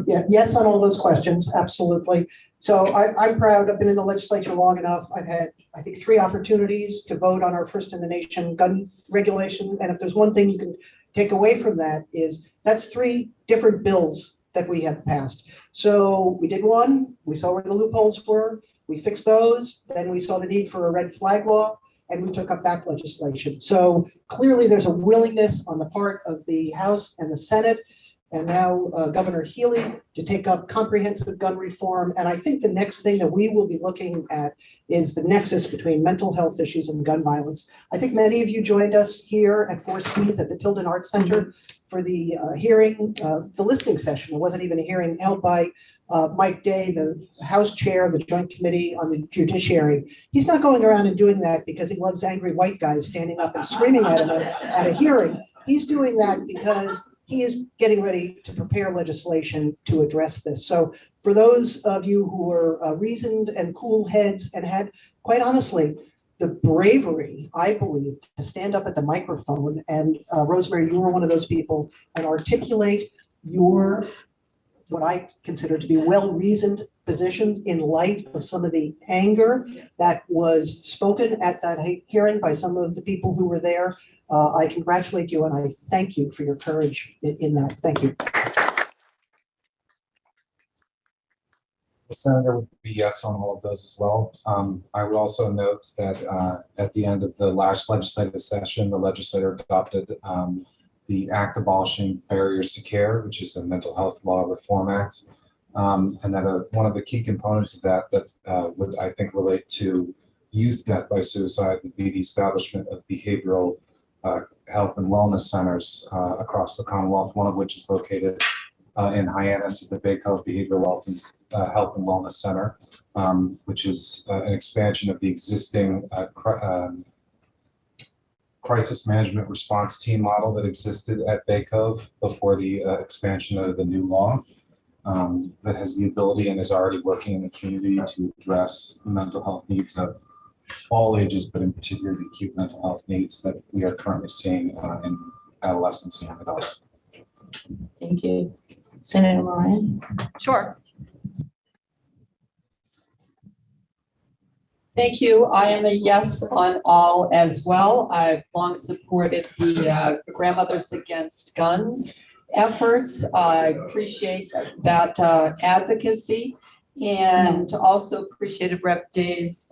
Yeah, yes on all those questions, absolutely. So I'm proud. I've been in the legislature long enough. I've had, I think, 3 opportunities to vote on our first in the nation gun regulation. And if there's one thing you can take away from that, is that's 3 different bills that we have passed. So we did one, we saw where the loopholes were, we fixed those, then we saw the need for a red flag law, and we took up that legislation. So clearly there's a willingness on the part of the House and the Senate, and now Governor Healy, to take up comprehensive gun reform. And I think the next thing that we will be looking at is the nexus between mental health issues and gun violence. I think many of you joined us here at 4Cs at the Tilden Arts Center for the hearing, the listening session. It wasn't even a hearing, held by Mike Day, the House Chair of the Joint Committee on the Judiciary. He's not going around and doing that because he loves angry white guys standing up and screaming at him at a hearing. He's doing that because he is getting ready to prepare legislation to address this. So for those of you who are reasoned and cool heads and had, quite honestly, the bravery, I believe, to stand up at the microphone, and Rosemary, you were one of those people, and articulate your, what I consider to be well-reasoned position in light of some of the anger that was spoken at that hearing by some of the people who were there. I congratulate you and I thank you for your courage in that. Thank you. The Senator would be yes on all of those as well. I would also note that at the end of the last legislative session, the legislator adopted the Act abolishing barriers to care, which is a mental health law reform act. And that one of the key components of that would, I think, relate to youth death by suicide would be the establishment of behavioral health and wellness centers across the Commonwealth, one of which is located in Hyannis at the Bay Cove Behavioral Health and Wellness Center, which is an expansion of the existing crisis management response team model that existed at Bay Cove before the expansion of the new law, that has the ability and is already working in the community to address mental health needs of all ages, but in particular the acute mental health needs that we are currently seeing in adolescents and young adults. Thank you. Senator Moran? Sure. Thank you. I am a yes on all as well. I've long supported the Grandmothers Against Guns efforts. I appreciate that advocacy, and also appreciated Rep Day's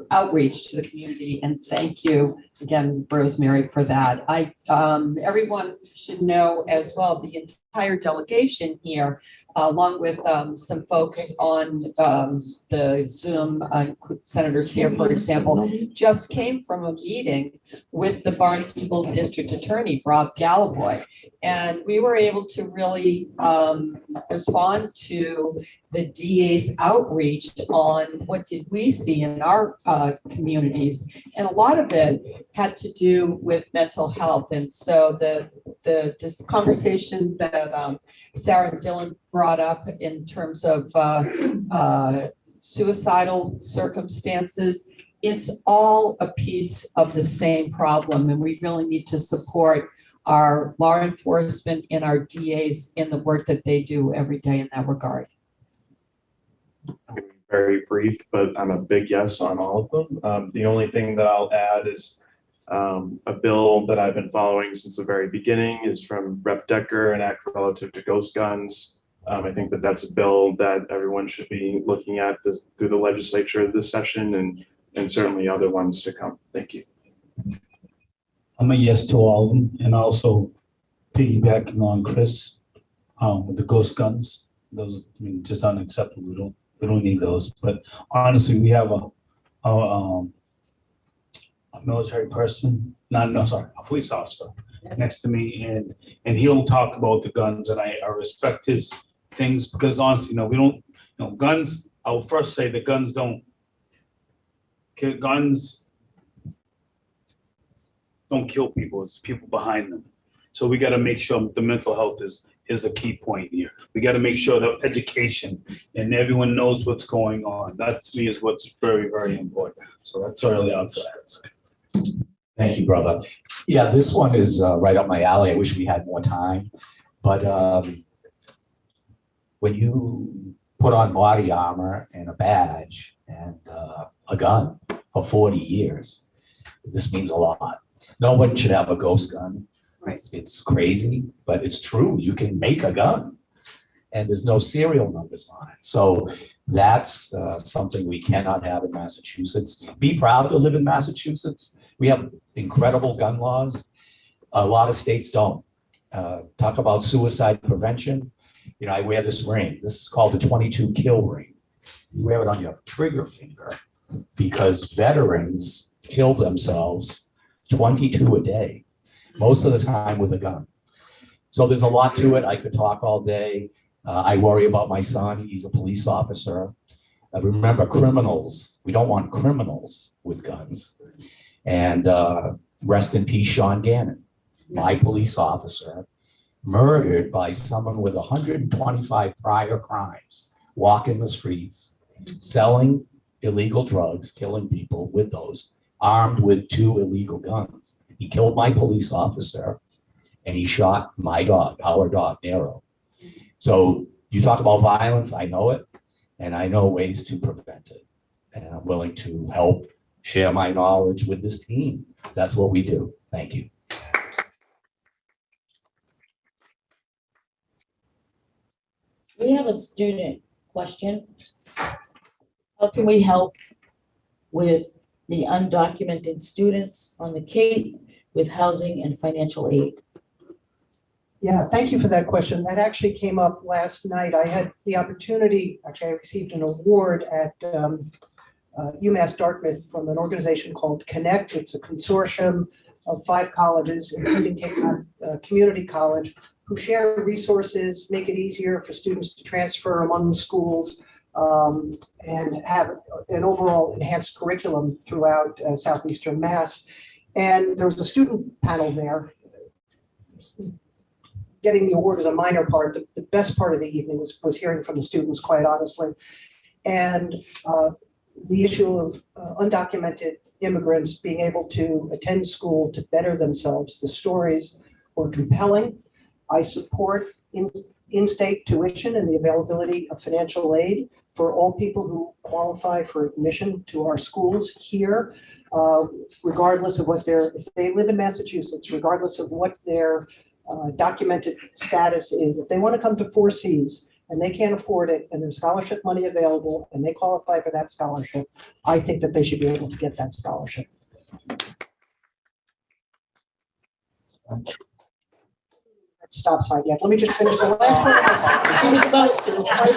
outreach to the community. And thank you again, Rosemary, for that. Everyone should know as well, the entire delegation here, along with some folks on the Zoom, Senator Sear, for example, just came from a meeting with the Barnstable District Attorney, Rob Galliboy. And we were able to really respond to the DA's outreach on what did we see in our communities. And a lot of it had to do with mental health. And so this conversation that Sarah and Dylan brought up in terms of suicidal circumstances, it's all a piece of the same problem. And we really need to support our law enforcement and our DAs in the work that they do every day in that regard. Very brief, but I'm a big yes on all of them. The only thing that I'll add is a bill that I've been following since the very beginning is from Rep Decker, an act relative to ghost guns. I think that that's a bill that everyone should be looking at through the legislature this session, and certainly other ones to come. Thank you. I'm a yes to all of them, and also piggybacking on Chris with the ghost guns. Those, I mean, just unacceptable. We don't need those. But honestly, we have a military person, a police officer next to me, and he'll talk about the guns, and I respect his things, because honestly, we don't, guns, I'll first say that guns don't kill people, it's people behind them. So we got to make sure the mental health is a key point here. We got to make sure that education and everyone knows what's going on. That to me is what's very, very important. So that's really out there. Thank you, brother. Yeah, this one is right up my alley. I wish we had more time. But when you put on body armor and a badge and a gun for 40 years, this means a lot. No one should have a ghost gun. Right. It's crazy, but it's true. You can make a gun and there's no serial numbers on it. So that's something we cannot have in Massachusetts. Be proud to live in Massachusetts. We have incredible gun laws. A lot of states don't. Talk about suicide prevention. I wear this ring. This is called a 22 kill ring. You wear it on your trigger finger because veterans kill themselves 22 a day, most of the time with a gun. So there's a lot to it. I could talk all day. I worry about my son. He's a police officer. Remember, criminals, we don't want criminals with guns. And rest in peace, Sean Gannon, my police officer, murdered by someone with 125 prior crimes, walking the streets, selling illegal drugs, killing people with those, armed with 2 illegal guns. He killed my police officer and he shot my dog, our dog, Nero. So you talk about violence, I know it, and I know ways to prevent it. And I'm willing to help share my knowledge with this team. That's what we do. Thank you. We have a student question. How can we help with the undocumented students on the Cape with housing and financial aid? Yeah, thank you for that question. That actually came up last night. I had the opportunity, actually I received an award at UMass Dartmouth from an organization called Connect. It's a consortium of 5 colleges, including Cape Cod Community College, who share resources, make it easier for students to transfer among schools, and have an overall enhanced curriculum throughout Southeastern Mass. And there was a student panel there. Getting the award is a minor part. The best part of the evening was hearing from the students, quite honestly. And the issue of undocumented immigrants being able to attend school to better themselves. The stories were compelling. I support in-state tuition and the availability of financial aid for all people who qualify for admission to our schools here, regardless of what if they live in Massachusetts, regardless of what their documented status is. If they want to come to 4Cs and they can't afford it and there's scholarship money available and they qualify for that scholarship, I think that they should be able to get that scholarship. Stop sign yet. Let me just finish the last part.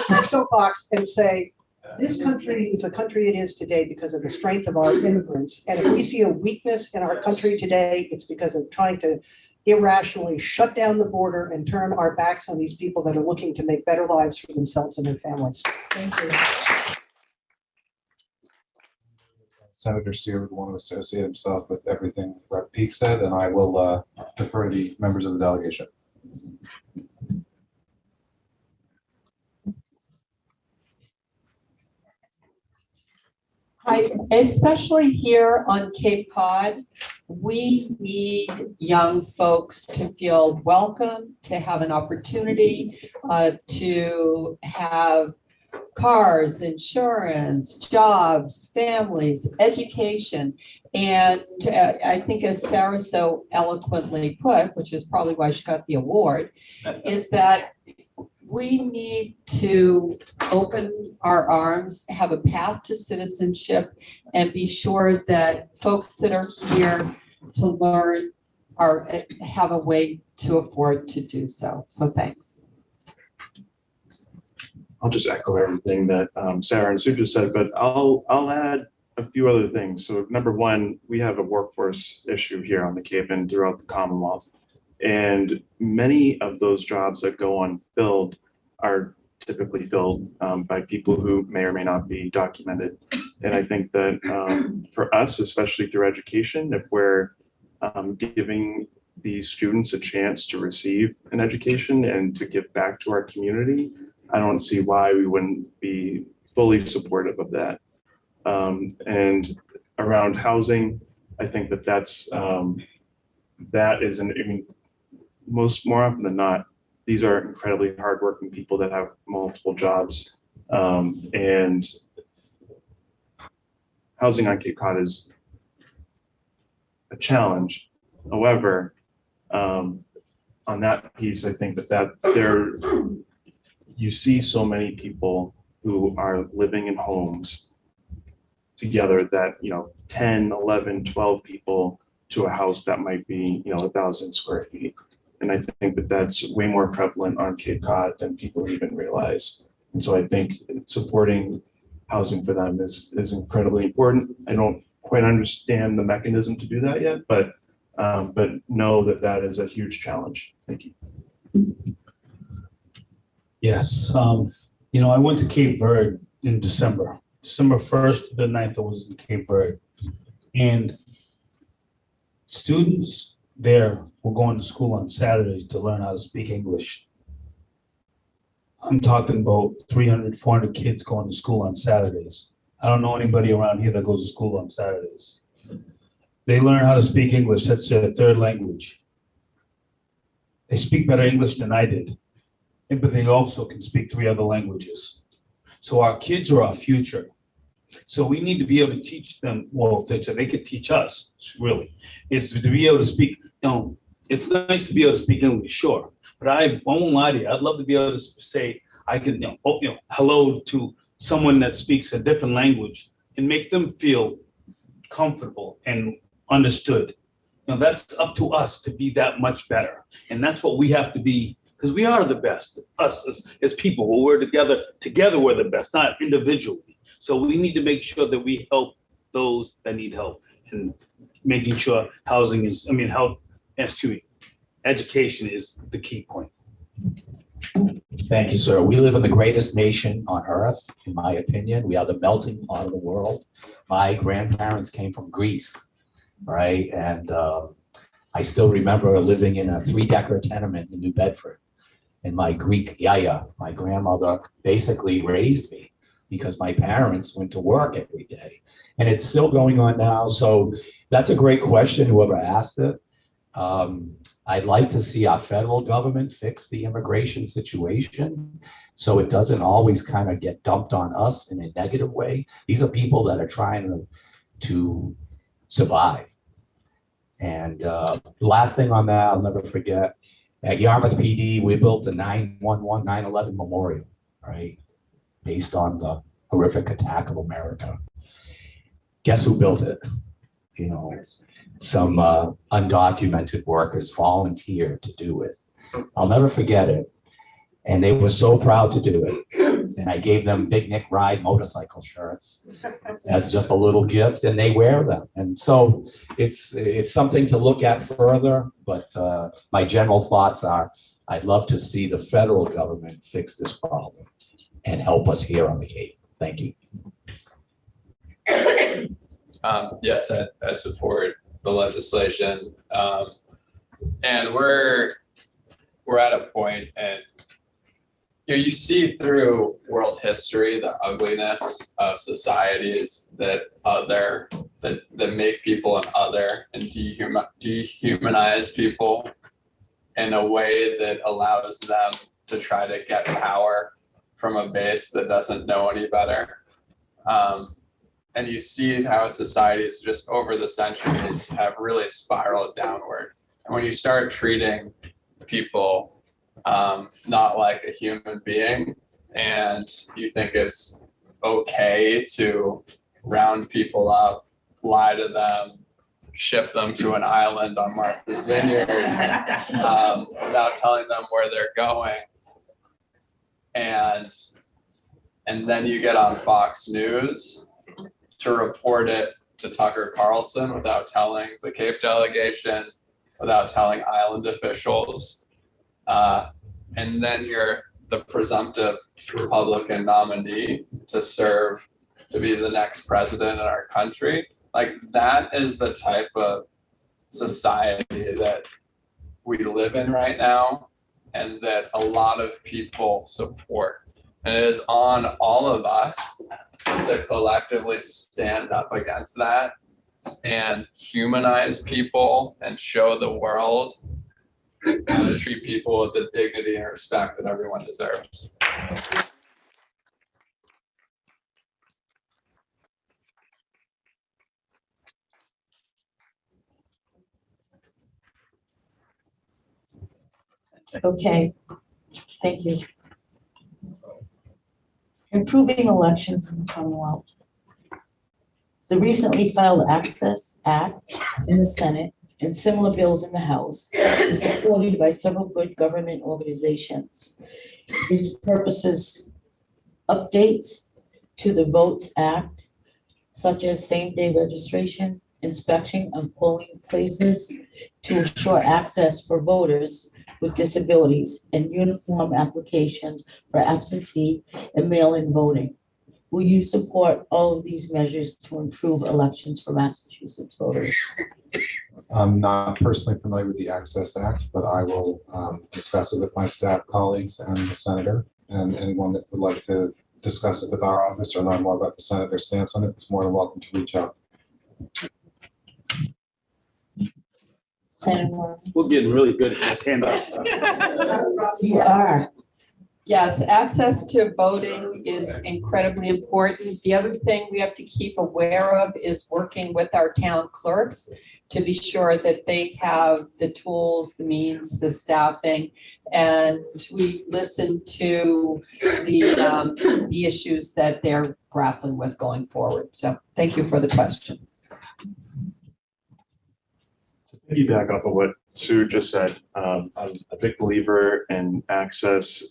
My soapbox and say, this country is the country it is today because of the strength of our immigrants. And if we see a weakness in our country today, it's because of trying to irrationally shut down the border and turn our backs on these people that are looking to make better lives for themselves and their families. Thank you. Senator Sear would want to associate himself with everything Rep. Peak said, and I will defer to the members of the delegation. Hi, especially here on Cape Cod, we need young folks to feel welcome, to have an opportunity to have cars, insurance, jobs, families, education. And I think, as Sarah so eloquently put, which is probably why she got the award, is that we need to open our arms, have a path to citizenship, and be sure that folks that are here to learn have a way to afford to do so. So thanks. I'll just echo everything that Sarah and Sue just said, but I'll add a few other things. So number one, we have a workforce issue here on the Cape and throughout the Commonwealth. And many of those jobs that go unfilled are typically filled by people who may or may not be documented. And I think that for us, especially through education, if we're giving these students a chance to receive an education and to give back to our community, I don't see why we wouldn't be fully supportive of that. And around housing, I think that that is more often than not, these are incredibly hardworking people that have multiple jobs, and housing on Cape Cod is a challenge. However, on that piece, I think that you see so many people who are living in homes together that, 10, 11, 12 people to a house that might be, 1,000 square feet. And I think that that's way more prevalent on Cape Cod than people even realize. And so I think supporting housing for them is incredibly important. I don't quite understand the mechanism to do that yet, but know that is a huge challenge. Thank you. Yes, I went to Cape Verde in December 1st to the 9th. I was in Cape Verde, and students there were going to school on Saturdays to learn how to speak English. I'm talking about 300, 400 kids going to school on Saturdays. I don't know anybody around here that goes to school on Saturdays. They learn how to speak English. That's their third language. They speak better English than I did, but they also can speak 3 other languages. So our kids are our future. So we need to be able to teach them, so they could teach us, really, is to be able to speak. It's nice to be able to speak English, sure, but I won't lie to you. I'd love to be able to say, I can, hello to someone that speaks a different language and make them feel comfortable and understood. That's up to us to be that much better. And that's what we have to be, because we are the best, us as people. When we're together we're the best, not individually. So we need to make sure that we help those that need help, and making sure education is the key point. Thank you, sir. We live in the greatest nation on earth, in my opinion. We are the melting pot of the world. My grandparents came from Greece, right? And I still remember living in a 3-decker tenement in New Bedford. And my Greek yaya, my grandmother, basically raised me because my parents went to work every day. And it's still going on now. So that's a great question, whoever asked it. I'd like to see our federal government fix the immigration situation so it doesn't always kind of get dumped on us in a negative way. These are people that are trying to survive. And last thing on that, I'll never forget, at Yarmouth PD, we built the 9/11, 9/11 memorial, right? Based on the horrific attack of America. Guess who built it? You know, some undocumented workers volunteered to do it. I'll never forget it. And they were so proud to do it. And I gave them Big Nick Ride motorcycle shirts as just a little gift, and they wear them. And so it's something to look at further, but my general thoughts are, I'd love to see the federal government fix this problem and help us here on the Cape. Thank you. Yes, I support the legislation. And we're at a point, and you see through world history the ugliness of societies that make people an other and dehumanize people in a way that allows them to try to get power from a base that doesn't know any better. And you see how societies just over the centuries have really spiraled downward. And when you start treating people not like a human being, and you think it's okay to round people up, lie to them, ship them to an island on Martha's Vineyard without telling them where they're going. And then you get on Fox News to report it to Tucker Carlson without telling the Cape delegation, without telling island officials. And then you're the presumptive Republican nominee to serve to be the next president in our country. Like, that is the type of society that we live in right now, and that a lot of people support. And it is on all of us to collectively stand up against that and humanize people and show the world how to treat people with the dignity and respect that everyone deserves. Okay, thank you. Improving elections in the Commonwealth. The recently filed Access Act in the Senate and similar bills in the House is supported by several good government organizations. Its purposes updates to the Votes Act, such as same-day registration, inspection of polling places to ensure access for voters with disabilities, and uniform applications for absentee and mail-in voting. Will you support all of these measures to improve elections for Massachusetts voters? I'm not personally familiar with the Access Act, but I will discuss it with my staff colleagues and the senator, and anyone that would like to discuss it with our office or learn more about the senator's stance on it is more than welcome to reach out. Senator, We're getting really good at this handout. you are. Yes, access to voting is incredibly important. The other thing we have to keep aware of is working with our town clerks to be sure that they have the tools, the means, the staffing, and we listen to the issues that they're grappling with going forward. So thank you for the question. Piggyback off of what Sue just said, I'm a big believer in access.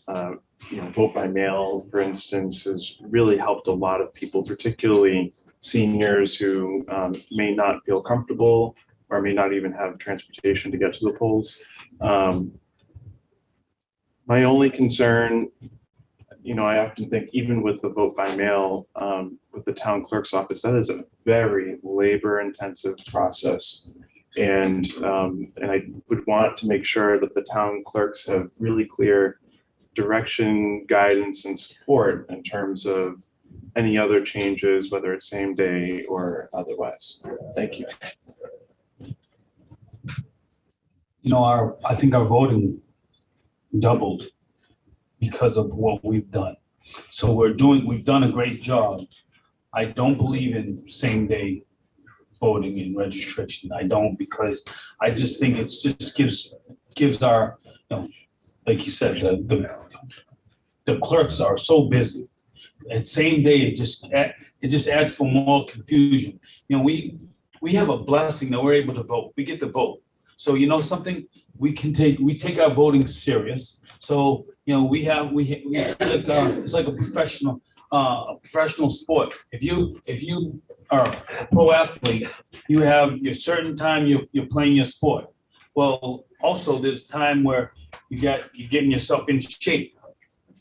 Vote by mail, for instance, has really helped a lot of people, particularly seniors who may not feel comfortable or may not even have transportation to get to the polls. My only concern, I often think even with the vote by mail, with the town clerk's office, that is a very labor intensive process. And I would want to make sure that the town clerks have really clear direction, guidance, and support in terms of any other changes, whether it's same day or otherwise. Thank you. I think our voting doubled because of what we've done. So we've done a great job. I don't believe in same day voting and registration. I don't, because I just think it's just gives our, like you said, the clerks are so busy. At same day, it just adds for more confusion. We have a blessing that we're able to vote. We get to vote. So something, we take our voting serious. So it's like a professional sport. If you are a pro athlete, you have your certain time you're playing your sport. Well, also there's time where you're getting yourself in shape.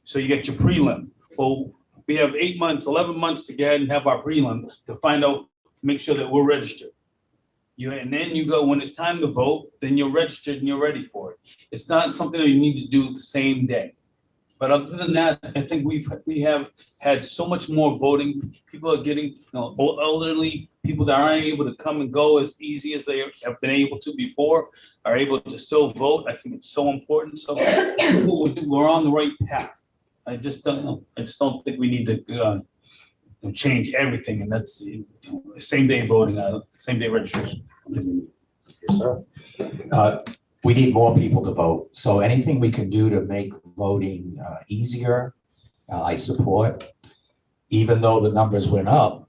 So you get your prelim. Well, we have 8 months, 11 months to get ahead and have our prelim to find out, to make sure that we're registered. And then you go, when it's time to vote, then you're registered and you're ready for it. It's not something that you need to do the same day. But other than that, I think we have had so much more voting. People are getting, elderly people that aren't able to come and go as easy as they have been able to before are able to still vote. I think it's so important. So we're on the right path. I just don't know. I just don't think we need to change everything, and that's same day voting, same day registration. Yes, sir. We need more people to vote. So anything we can do to make voting easier, I support. Even though the numbers went up,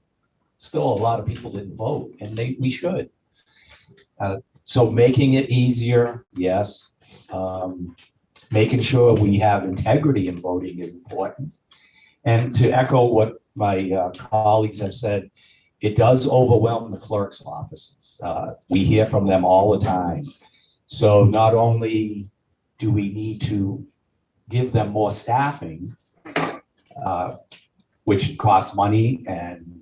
still a lot of people didn't vote, and we should. So making it easier, yes. Making sure we have integrity in voting is important. And to echo what my colleagues have said, it does overwhelm the clerk's offices. We hear from them all the time. So not only do we need to give them more staffing, which costs money and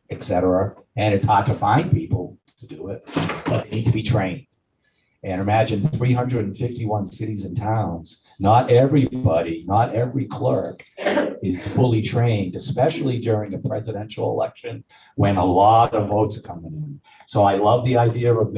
et cetera, and it's hard to find people to do it, but they need to be trained. And imagine 351 cities and towns. Not everybody, not every clerk is fully trained, especially during a presidential election when a lot of votes are coming in. So I love the idea of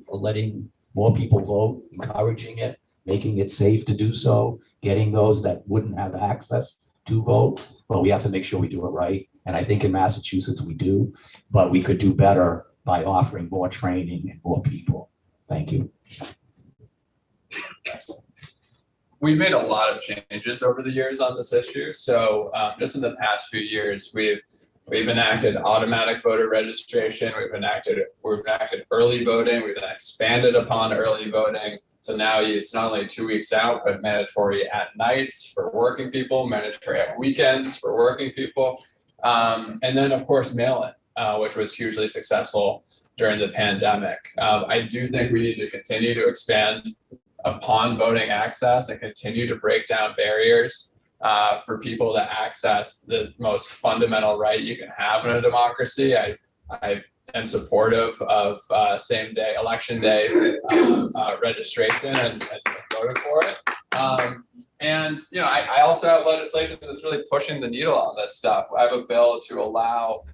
letting more people vote, encouraging it, making it safe to do so, getting those that wouldn't have access to vote. But we have to make sure we do it right. And I think in Massachusetts we do, but we could do better by offering more training and more people. Thank you. We've made a lot of changes over the years on this issue. So just in the past few years, we've enacted automatic voter registration. We've enacted early voting. We've then expanded upon early voting. So now it's not only 2 weeks out, but mandatory at nights for working people, mandatory at weekends for working people. And then of course, mail-in, which was hugely successful during the pandemic. I do think we need to continue to expand upon voting access and continue to break down barriers for people to access the most fundamental right you can have in a democracy. I am supportive of same day, election day registration and voting for it. I also have legislation that's really pushing the needle on this stuff. I have a bill to allow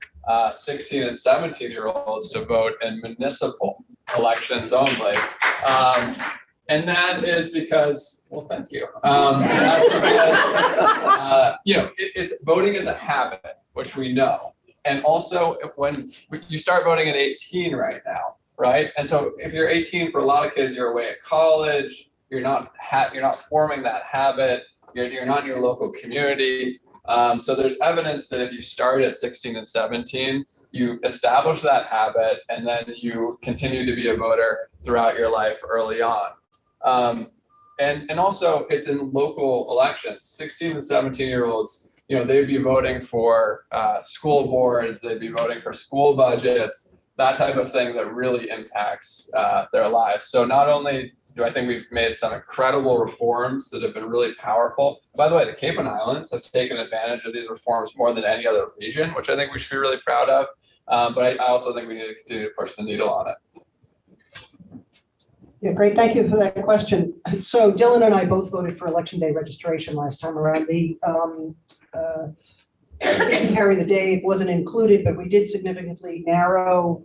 16 and 17-year-olds to vote in municipal elections only. And that is because, well, thank you. That's because, it's voting is a habit, which we know. And also when you start voting at 18 right now, right? And so if you're 18, for a lot of kids, you're away at college, you're not forming that habit, you're not in your local community. So there's evidence that if you start at 16 and 17, you establish that habit and then you continue to be a voter throughout your life early on. And also it's in local elections. 16 and 17-year-olds, they'd be voting for school boards, they'd be voting for school budgets, that type of thing that really impacts their lives. So not only do I think we've made some incredible reforms that have been really powerful. By the way, the Cape and Islands have taken advantage of these reforms more than any other region, which I think we should be really proud of. But I also think we need to continue to push the needle on it. Yeah, great. Thank you for that question. So Dylan and I both voted for election day registration last time around. Didn't carry the day, it wasn't included, but we did significantly narrow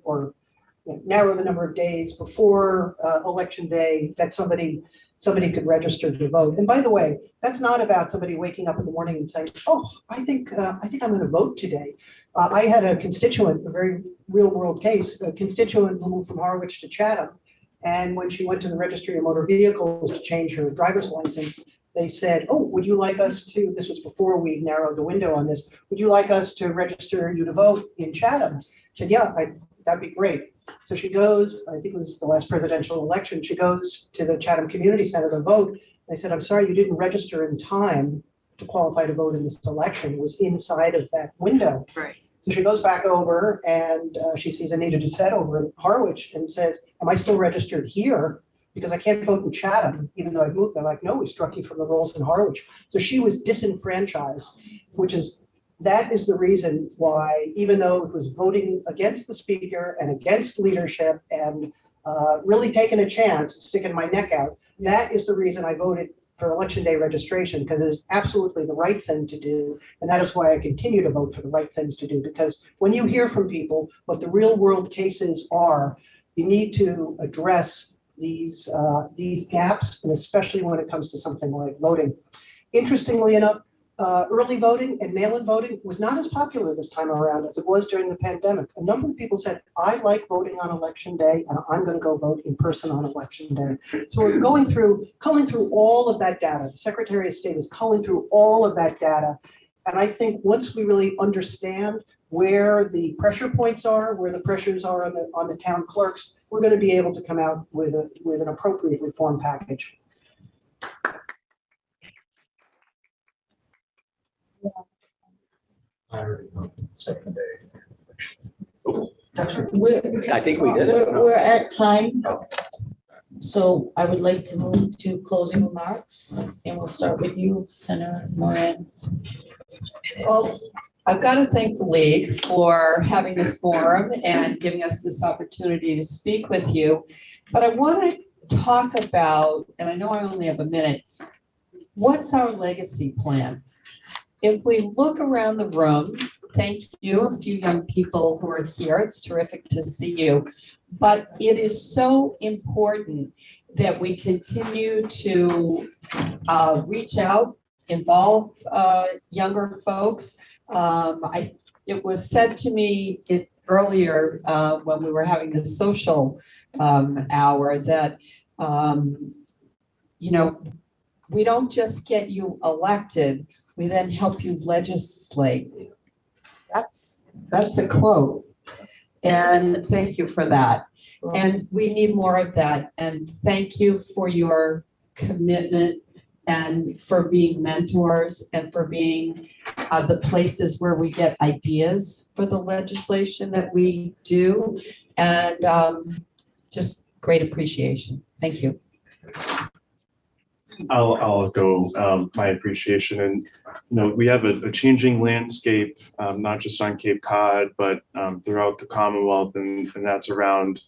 the number of days before election day that somebody could register to vote. And by the way, that's not about somebody waking up in the morning and saying, "Oh, I think I'm going to vote today." I had a constituent, a very real world case, a constituent who moved from Harwich to Chatham. And when she went to the registry of motor vehicles to change her driver's license, they said, "Oh, would you like us to," this was before we narrowed the window on this, "would you like us to register you to vote in Chatham?" She said, "Yeah, that'd be great." So she goes, I think it was the last presidential election, she goes to the Chatham Community Center to vote. They said, "I'm sorry, you didn't register in time to qualify to vote in this election." It was inside of that window. Right. So she goes back over and she sees Anita Doucette over in Harwich and says, "Am I still registered here? Because I can't vote in Chatham, even though I moved." They're like, "No, we struck you from the rolls in Harwich." So she was disenfranchised, that is the reason why, even though it was voting against the speaker and against leadership and really taking a chance, sticking my neck out, that is the reason I voted for election day registration, because it is absolutely the right thing to do. And that is why I continue to vote for the right things to do, because when you hear from people what the real world cases are, you need to address these gaps, and especially when it comes to something like voting. Interestingly enough, early voting and mail-in voting was not as popular this time around as it was during the pandemic. A number of people said, "I like voting on election day, and I'm going to go vote in person on election day." So we're culling through all of that data. The Secretary of State is culling through all of that data. And I think once we really understand where the pressure points are, where the pressures are on the town clerks, we're going to be able to come out with an appropriate reform package. I think we did it. We're at time. So I would like to move to closing remarks, and we'll start with you, Senator Moran. Well, I've got to thank the League for having this forum and giving us this opportunity to speak with you. But I want to talk about, and I know I only have a minute, what's our legacy plan? If we look around the room, thank you, a few young people who are here. It's terrific to see you. But it is so important that we continue to reach out, involve younger folks. It was said to me earlier when we were having the social hour that, we don't just get you elected, we then help you legislate. That's a quote. And thank you for that. And we need more of that. And thank you for your commitment and for being mentors and for being the places where we get ideas for the legislation that we do. And just great appreciation. Thank you. I'll go my appreciation. And we have a changing landscape, not just on Cape Cod, but throughout the Commonwealth, and that's around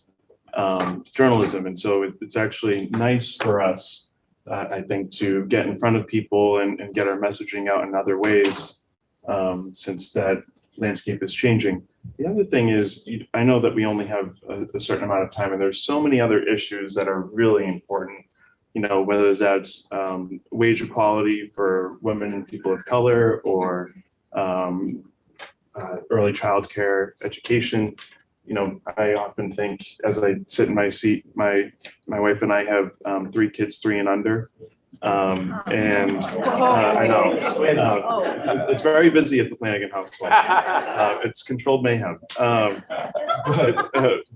journalism. And so it's actually nice for us, I think, to get in front of people and get our messaging out in other ways, since that landscape is changing. The other thing is, I know that we only have a certain amount of time, and there's so many other issues that are really important. Whether that's wage equality for women and people of color, or early childcare education. I often think, as I sit in my seat, my wife and I have 3 kids, 3 and under. And I know it's very busy at the Flanagan household. It's controlled mayhem.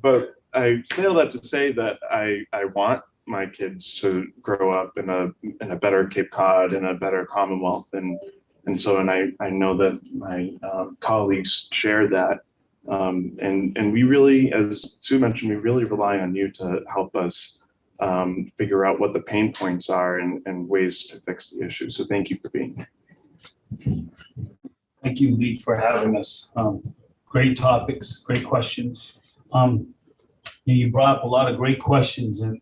But I say all that to say that I want my kids to grow up in a better Cape Cod, in a better Commonwealth, and I know that my colleagues share that, and we really, as Sue mentioned, we really rely on you to help us figure out what the pain points are and ways to fix the issue. So thank you for being here. Thank you, Lee, for having us. Great topics, great questions. You brought up a lot of great questions, and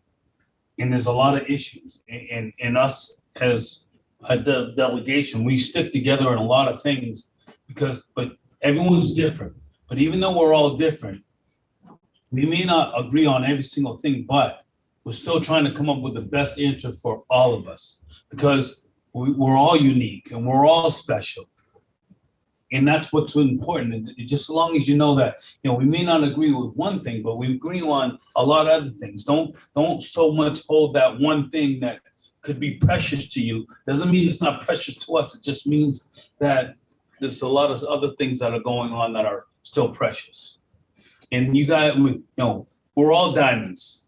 there's a lot of issues. And us as a delegation, we stick together in a lot of things but everyone's different. But even though we're all different, we may not agree on every single thing, but we're still trying to come up with the best answer for all of us, because we're all unique and we're all special. And that's what's important. Just as long as you know that, we may not agree with one thing, but we agree on a lot of other things. Don't so much hold that one thing that could be precious to you. Doesn't mean it's not precious to us. It just means that there's a lot of other things that are going on that are still precious. And you guys, we're all diamonds.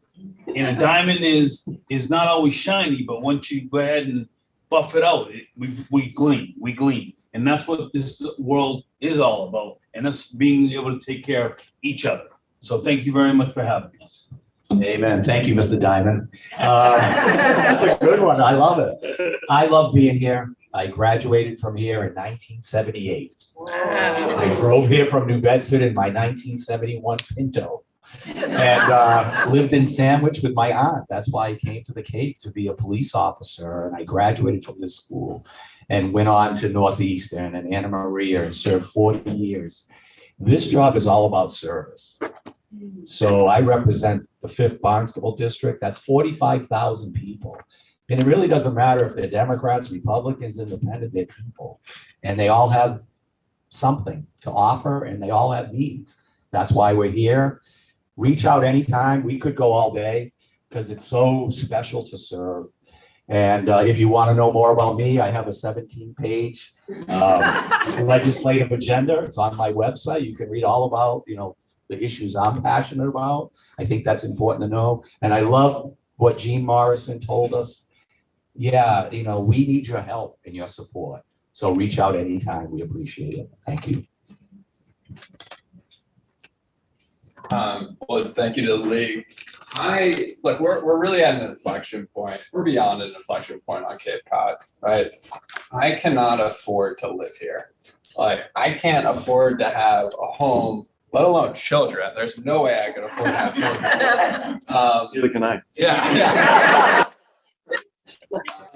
And a diamond is not always shiny, but once you go ahead and buff it out, we gleam. And that's what this world is all about, and us being able to take care of each other. So thank you very much for having us. Amen. Thank you, Mr. Diamond. That's a good one. I love it. I love being here. I graduated from here in 1978. Wow. I drove here from New Bedford in my 1971 Pinto and lived in Sandwich with my aunt. That's why I came to the Cape to be a police officer, and I graduated from this school and went on to Northeastern and Anna Maria and served 40 years. This job is all about service. So I represent the 5th Barnstable District. That's 45,000 people. And it really doesn't matter if they're Democrats, Republicans, Independent, they're people. And they all have something to offer, and they all have needs. That's why we're here. Reach out anytime. We could go all day because it's so special to serve. And if you want to know more about me, I have a 17-page legislative agenda. It's on my website. You can read all about, the issues I'm passionate about. I think that's important to know. And I love what Gene Morrison told us. Yeah, we need your help and your support. So reach out anytime. We appreciate it. Thank you. Well, thank you to the league. We're really at an inflection point. We're beyond an inflection point on Cape Cod, right? I cannot afford to live here. I can't afford to have a home, let alone children. There's no way I could afford to have children. Neither can I. Yeah.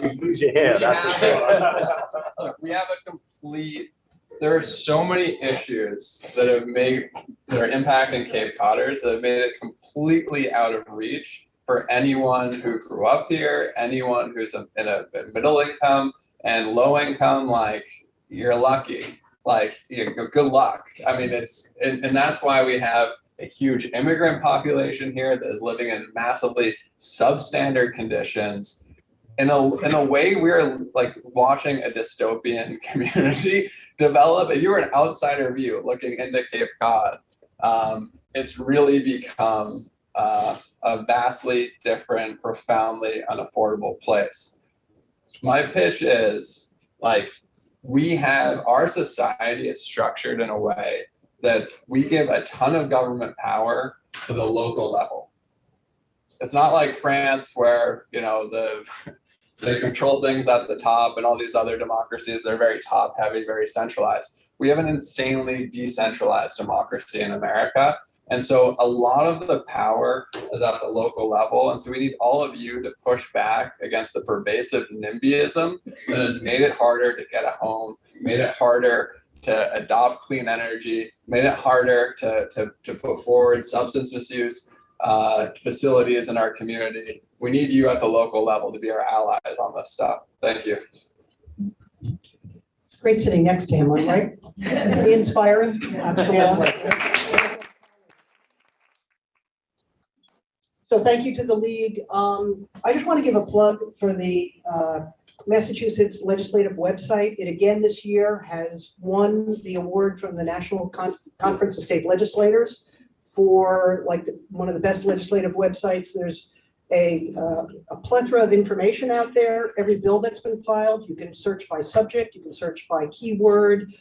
You lose your hair, that's for sure. Look, we have a complete. There are so many issues that are impacting Cape Codders that have made it completely out of reach for anyone who grew up here, anyone who's in a middle income and low income. You're lucky. Good luck. I mean, and that's why we have a huge immigrant population here that is living in massively substandard conditions. In a way, we're watching a dystopian community develop. If you were an outsider view looking into Cape Cod, it's really become a vastly different, profoundly unaffordable place. My pitch is our society is structured in a way that we give a ton of government power to the local level. It's not like France where, they control things at the top, and all these other democracies, they're very top heavy, very centralized. We have an insanely decentralized democracy in America. And so a lot of the power is at the local level. And so we need all of you to push back against the pervasive NIMBYism that has made it harder to get a home, made it harder to adopt clean energy, made it harder to put forward substance misuse facilities in our community. We need you at the local level to be our allies on this stuff. Thank you. It's great sitting next to him, right? Isn't he inspiring? Absolutely. So thank you to the league. I just want to give a plug for the Massachusetts legislative website. It again this year has won the award from the National Conference of State Legislators for one of the best legislative websites. There's a plethora of information out there. Every bill that's been filed, you can search by subject, you can search by keyword.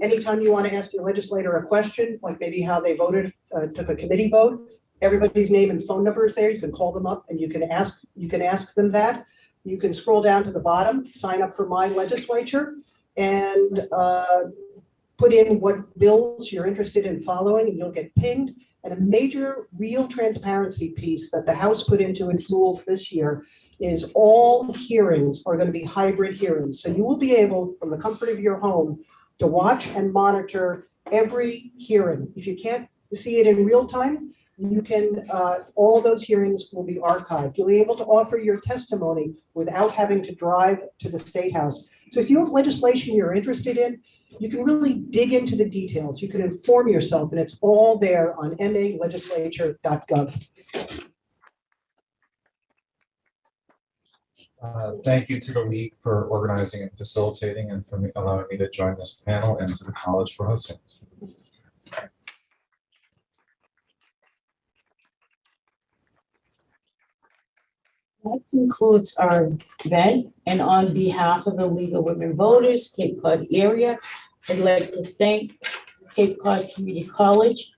Anytime you want to ask your legislator a question, like maybe how they voted, took a committee vote, everybody's name and phone number is there. You can call them up and you can ask them that. You can scroll down to the bottom, sign up for My Legislature, and put in what bills you're interested in following, and you'll get pinged. And a major real transparency piece that the House put into its rules this year is all hearings are going to be hybrid hearings. So you will be able, from the comfort of your home, to watch and monitor every hearing. If you can't see it in real time, you can, all those hearings will be archived. You'll be able to offer your testimony without having to drive to the State House. So if you have legislation you're interested in, you can really dig into the details. You can inform yourself, and it's all there on malegislature.gov. Thank you to the League for organizing and facilitating and for allowing me to join this panel, and to the college for hosting. That concludes our event, and on behalf of the League of Women Voters, Cape Cod area, I'd like to thank Cape Cod Community College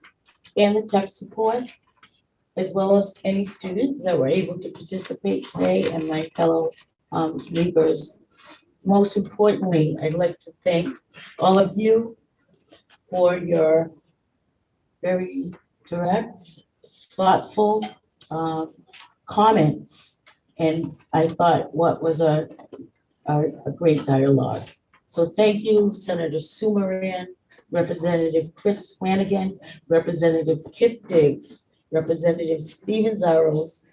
and the tech support, as well as any students that were able to participate today, and my fellow Leaguers. Most importantly, I'd like to thank all of you for your very direct, thoughtful comments. And I thought what was a great dialogue. So thank you, Senator Sue Moran, Representative Chris Flanagan, Representative Kip Diggs, Representative Steven Zaros,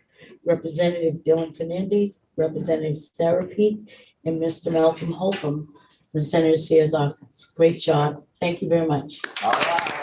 Representative Dylan Fernandez, Representative Sarah Peak, and Mr. Malcolm Holcomb from Senator Sears' office. Great job. Thank you very much. All right.